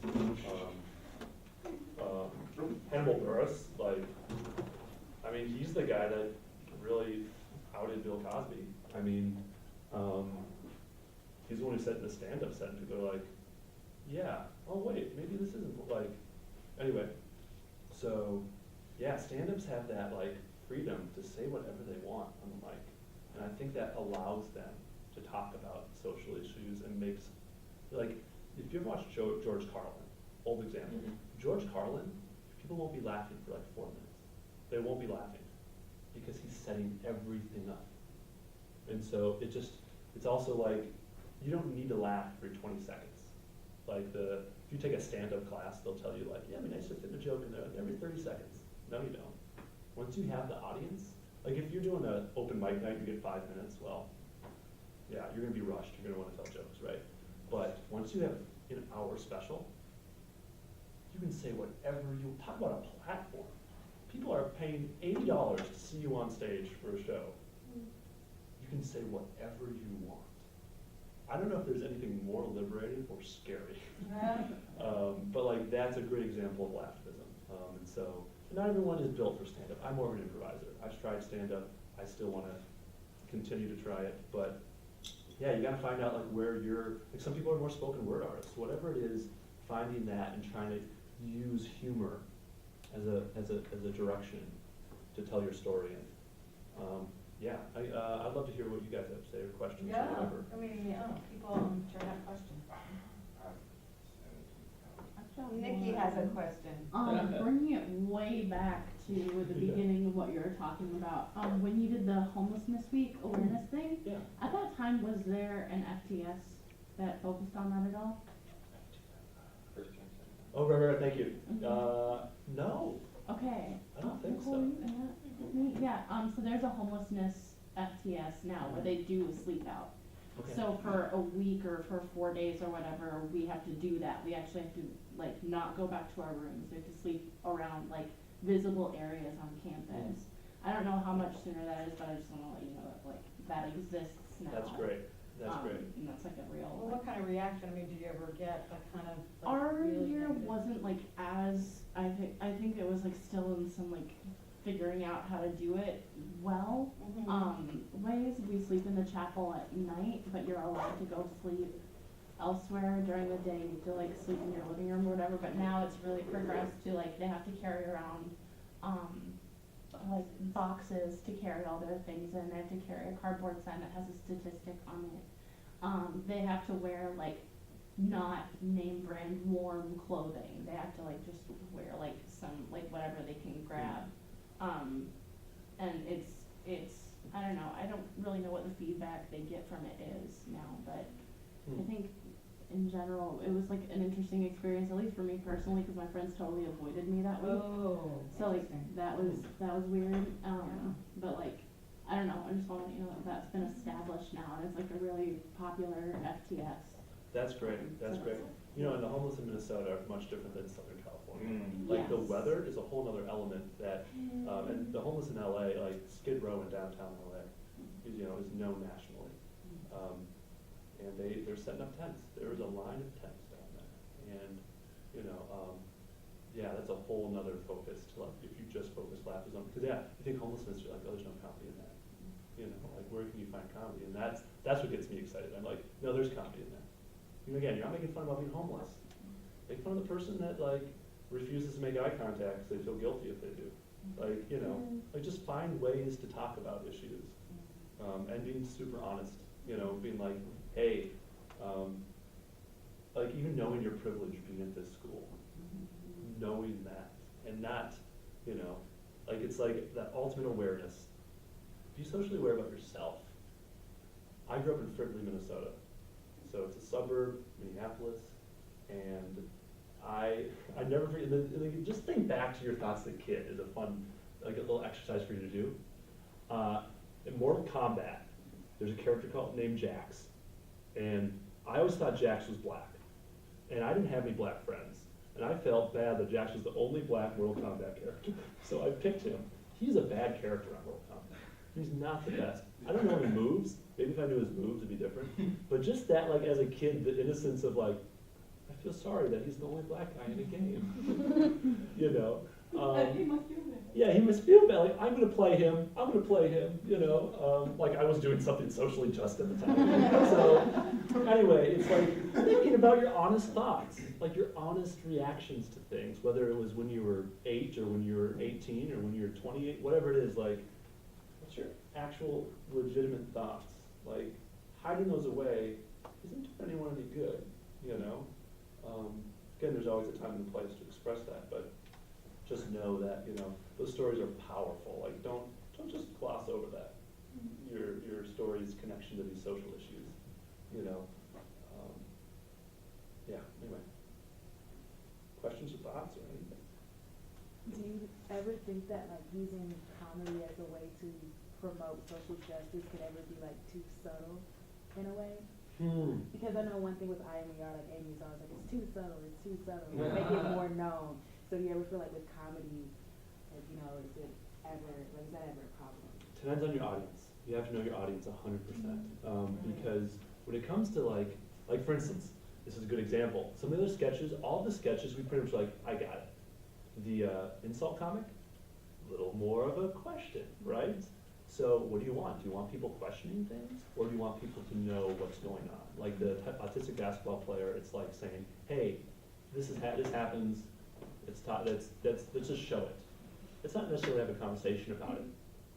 Hannibal Buress, like, I mean, he's the guy that really outed Bill Cosby. I mean, he's the one who said in the stand-up set, and people are like, yeah, oh wait, maybe this isn't like, anyway. So, yeah, stand-ups have that like freedom to say whatever they want on the mic. And I think that allows them to talk about social issues and makes, like, if you ever watch George Carlin, old example, George Carlin, people won't be laughing for like 4 minutes. They won't be laughing because he's setting everything up. And so it's also like, you don't need to laugh every 20 seconds. Like if you take a stand-up class, they'll tell you like, yeah, it'd be nice to fit a joke in there like every 30 seconds. No, you don't. Once you have the audience, like if you're doing an open mic night, you get 5 minutes, well, yeah, you're gonna be rushed, you're gonna wanna tell jokes, right? But once you have an hour special, you can say whatever you, talk about a platform. People are paying $80 to see you on stage for a show. You can say whatever you want. I don't know if there's anything more liberating or scary. But like that's a great example of leftism. And so not everyone is built for stand-up. I'm more of an improviser. I've tried stand-up. I still want to continue to try it. But yeah, you got to find out like where you're, like some people are more spoken word artists. Whatever it is, finding that and trying to use humor as a direction to tell your story in. Yeah, I'd love to hear what you guys have to say or questions or whatever. I mean, yeah, people sure have questions. Nikki has a question. Bringing it way back to the beginning of what you were talking about, when you did the homelessness week awareness thing, at that time was there an FTS that focused on that at all? Oh, right, thank you. No. Okay. I don't think so. Yeah, so there's a homelessness FTS now where they do a sleep out. Okay. So for a week or for 4 days or whatever, we have to do that. We actually have to like not go back to our rooms. We have to sleep around like visible areas on campus. I don't know how much sooner that is, but I just want to let you know that like that exists now. That's great. That's great. And that's like a real. Well, what kind of reaction, I mean, did you ever get a kind of? Like, Our really year negative? wasn't like as, I think it was like still in some like figuring out how to do it well ways. We sleep in the chapel at night, but you're allowed to go sleep elsewhere during the day. You have to like sleep in your living room or whatever, but now it's really progressed to like they have to carry around like boxes to carry all their things in. They have to carry a cardboard sign that has a statistic on it. They have to wear like not name brand warm clothing. They have to like just wear like some like whatever they can grab. And it's I don't know. I don't really know what the feedback they get from it is now, but I think in general it was like an interesting experience, at least for me personally, because my friends totally avoided me that week. Oh, so like that was weird. But like I don't know. I just want to let you know that that's been established now, and it's like a really popular FTS. That's great. That's great. You know, and the homeless in Minnesota are much different than Southern California. Like the Yes. weather is a whole other element that, and the homeless in LA, like Skid Row in downtown LA, is known nationally. And they're setting up tents. There is a line of tents down there, and yeah, that's a whole nother focus to like if you just focus Laugh is on, because yeah, you think homelessness, you're like, oh, there's no comedy in that. Like where can you find comedy? And that's what gets me excited. I'm like, no, there's comedy in that. Again, you're not making fun about being homeless. Make fun of the person that like refuses to make eye contact because they feel guilty if they do. Like, like just find ways to talk about issues. And being super honest, being like, hey, like even knowing your privilege being at this school, knowing that, and not, like it's like that ultimate awareness. Be socially aware about yourself. I grew up in Fridley, Minnesota. So it's a suburb, Minneapolis, and I never forget, like, just think back to your thoughts as a kid is a fun, like a little exercise for you to do. In Mortal Kombat, there's a character named Jax, and I always thought Jax was black, and I didn't have any black friends, and I felt bad that Jax was the only black Mortal Kombat character, so I picked him. He's a bad character on Mortal Kombat. He's not the best. I don't know any moves. Maybe if I knew his moves, it'd be different. But just that, like, as a kid, the innocence of, like, I feel sorry that he's the only black guy in a game. He must feel bad. Yeah, he must feel bad. Like, I'm going to play him. Like I was doing something socially just at the time. So, anyway, it's like thinking about your honest thoughts, like your honest reactions to things, whether it was when you were 8 or when you were 18 or when you were 28, whatever it is, like, what's your actual legitimate thoughts? Like, hiding those away isn't doing anyone any good, Again, there's always a time and a place to express that, but just know that, those stories are powerful. Like, don't just gloss over that. Your story's connection to these social issues, yeah, anyway. Questions or thoughts or anything? Do you ever think that like using comedy as a way to promote social justice could ever be like too subtle in a way? Because I know one thing with IMER, like Amy's always like, it's too subtle, make it more known. So do you ever feel like with comedy, like, is that ever a problem? Depends on your audience. You have to know your audience 100%. Because when it comes to like for instance, this is a good example. Some of those sketches, all the sketches, we pretty much like, I got it. The insult comic, a little more of a question, right? So what do you want? Do you want people questioning things, or do you want people to know what's going on? Like the autistic basketball player, it's like saying, "Hey, this happens. Let's just show it." It's not necessarily have a conversation about it.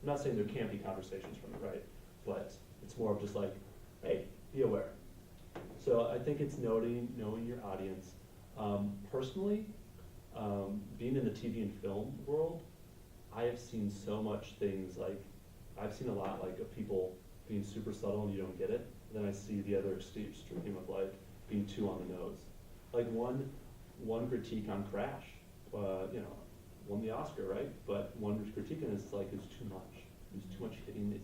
I'm not saying there can't be conversations from it, right? But it's more of just like, "Hey, be aware." So I think it's knowing your audience. Personally, being in the TV and film world, I have seen so much things like. I've seen a lot like of people being super subtle and you don't get it. Then I see the other extreme of like being too on the nose. Like one critique on Crash, won the Oscar, right? But one critique on it is like it's too much. There's too much hitting the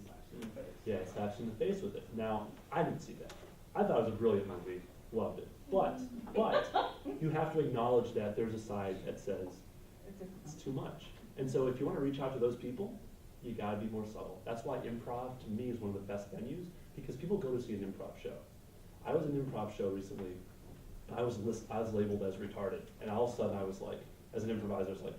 slaps you in the face with it. Now, I didn't see that. I thought it was a brilliant movie, loved it. But you have to acknowledge that there's a side that says it's too much. And so if you want to reach out to those people, you gotta be more subtle. That's why improv, to me, is one of the best venues, because people go to see an improv show. I was in an improv show recently. I was labeled as retarded, and all of a sudden I was like, as an improviser, I was like,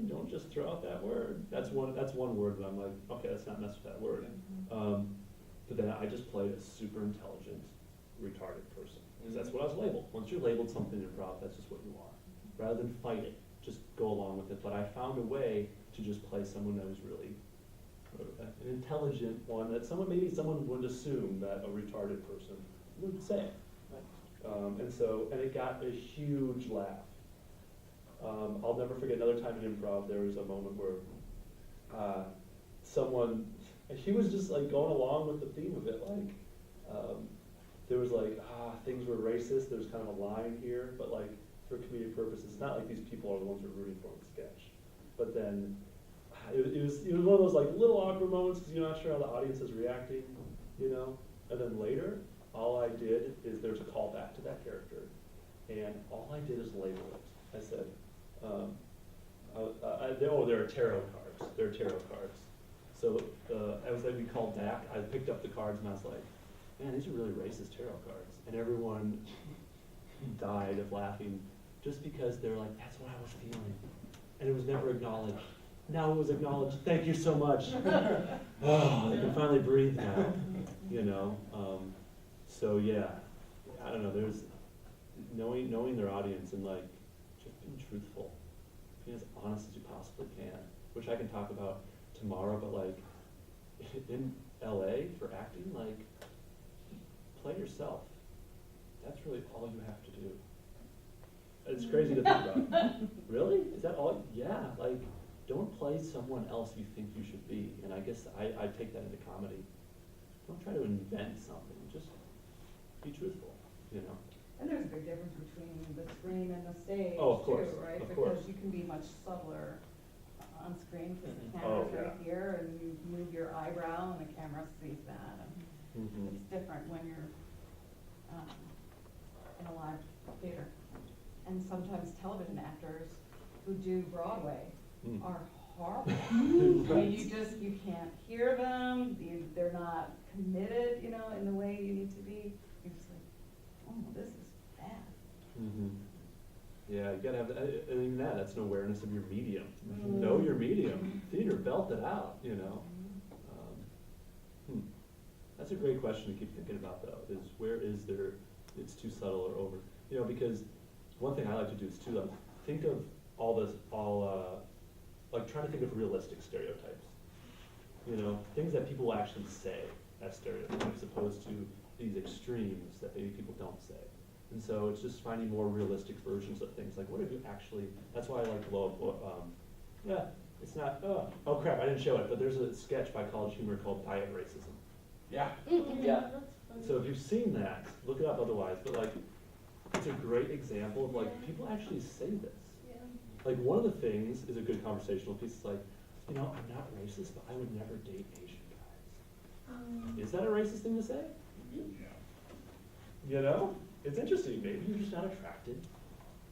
don't just throw out that word. That's one word that I'm like, okay, let's not mess with that word. But then I just played a super intelligent, retarded person, because that's what I was labeled. Once you're labeled something in improv, that's just what you are. Rather than fight it, just go along with it. But I found a way to just play someone that was really an intelligent one, that maybe someone wouldn't assume that a retarded person would say. And it got a huge laugh. I'll never forget another time in improv, there was a moment where he was just like going along with the theme of it, like, there was like, things were racist, there's kind of a line here, but like, for comedic purposes, it's not like these people are the ones we're rooting for in the sketch. But then, it was one of those like little awkward moments, because you're not sure how the audience is reacting, you know? And then later, all I did is there's a callback to that character, and all I did is label it. I said, there are tarot cards. There are tarot cards. So as they be called back, I picked up the cards and I was like, man, these are really racist tarot cards. And everyone died of laughing just because they're like, that's what I was feeling. And it was never acknowledged. Now it was acknowledged. Thank you so much. Oh, I can finally breathe now. You know. So yeah, I don't know. There's knowing their audience and like just being truthful, being as honest as you possibly can, which I can talk about tomorrow. But like in LA for acting, like play yourself. That's really all you have to do. It's crazy to think about. Really? Is that all? Yeah. Like, don't play someone else you think you should be. And I guess I take that into comedy. Don't try to invent something. Just be truthful, you know? And there's a big difference between the screen and the stage, of course, too, right? Of course. Because you can be much subtler on screen because the camera's right here and you move your eyebrow and the camera sees that. And it's different when you're in a live theater. And sometimes television actors who do Broadway are horrible. And you can't hear them, they're not committed, you know, in the way you need to be. You're just like, oh, this is bad. Yeah, you gotta have that, and even that's an awareness of your medium. Know your medium. Theater, belt it out, you know. That's a great question to keep thinking about, though, is where is there, it's too subtle or over. You know, because one thing I like to do is too, think of like try to think of realistic stereotypes. You know, things that people actually say as stereotypes, opposed to these extremes that maybe people don't say. And so it's just finding more realistic versions of things. Like, what if you actually, that's why I like it's not, oh crap, I didn't show it, but there's a sketch by College Humor called Diet Racism. Yeah. Yeah. So if you've seen that, look it up otherwise, but like, it's a great example of like, people actually say this. Yeah. Like one of the things is a good conversational piece. It's like, you know, I'm not racist, but I would never date Asian guys. Is that a racist thing to say? Yeah. You know? It's interesting. Maybe you're just not attracted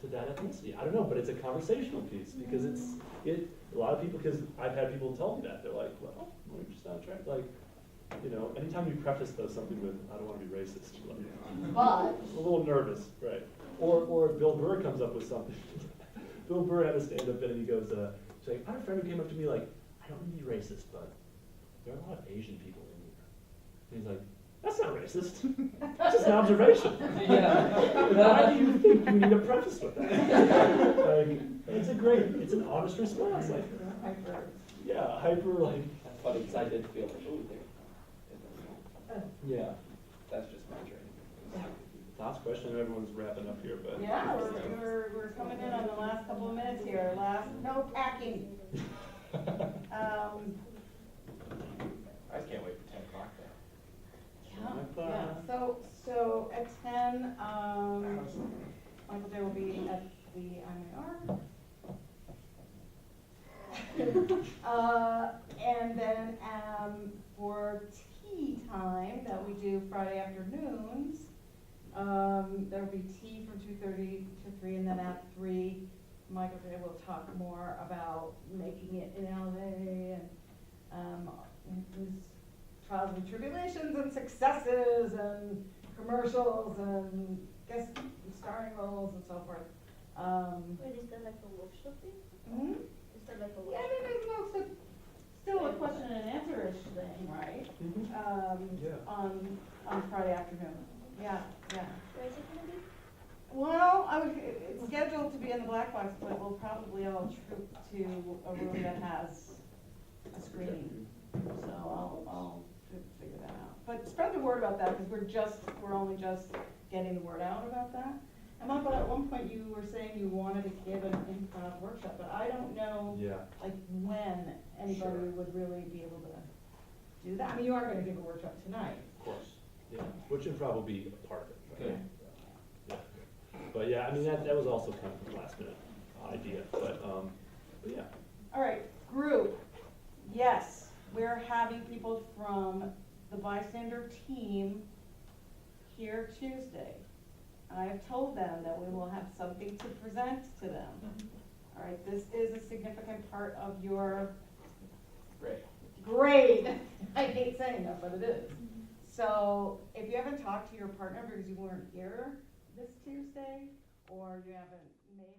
to that ethnicity. I don't know, but it's a conversational piece because a lot of people, because I've had people tell me that. They're like, well, you're just not attracted. Like, you know, anytime you preface something with, I don't want to be racist, like, but a little nervous, right? Or Bill Burr comes up with something. Bill Burr had a stand-up bit and he goes, he's like, I had a friend who came up to me like, I don't mean to be racist, but there are a lot of Asian people in here. And he's like, that's not racist. It's just an observation. Yeah. Why do you think you need a preface with that? Like, it's an honest response. Like, hyper, like. That's funny, because I did feel like, oh, yeah. that's just my training. Last question, everyone's wrapping up here, but. Yeah, we're coming in on the last couple of minutes here. No packing. I just can't wait for 10 o'clock though. Yeah. So at 10, Michael J will be at the IMAR. And then for Friday afternoons. There'll be tea from 2:30 to 3, and then at 3, Michael today will talk more about making it in LA and his trials and tribulations and successes and commercials and guest starring roles and so forth. Wait, is that like a workshop thing? Hmm? Is that like a Yeah, I workshop? mean, it's still a question and answer-ish thing, right? On Friday afternoon. Yeah. Where is it gonna be? Well, it's scheduled to be in the black box, but we'll probably all troop to a room that has a screen. So I'll figure that out. But spread the word about that, because we're only just getting the word out about that. And Michael, at one point you were saying you wanted to give an improv workshop, but I don't know, like, when anybody would really be able to do that. I mean, you are gonna give a workshop tonight. Of course, yeah, which improv will be a part of it, right? Good. Yeah. But yeah, I mean, that was also kind of a last minute idea, but yeah. All right, group. Yes, we're having people from the bystander team here Tuesday. I have told them that we will have something to present to them. All right, this is a significant part of your grade. I hate saying that, but it is. So if you haven't talked to your partner because you weren't here this Tuesday, or you haven't made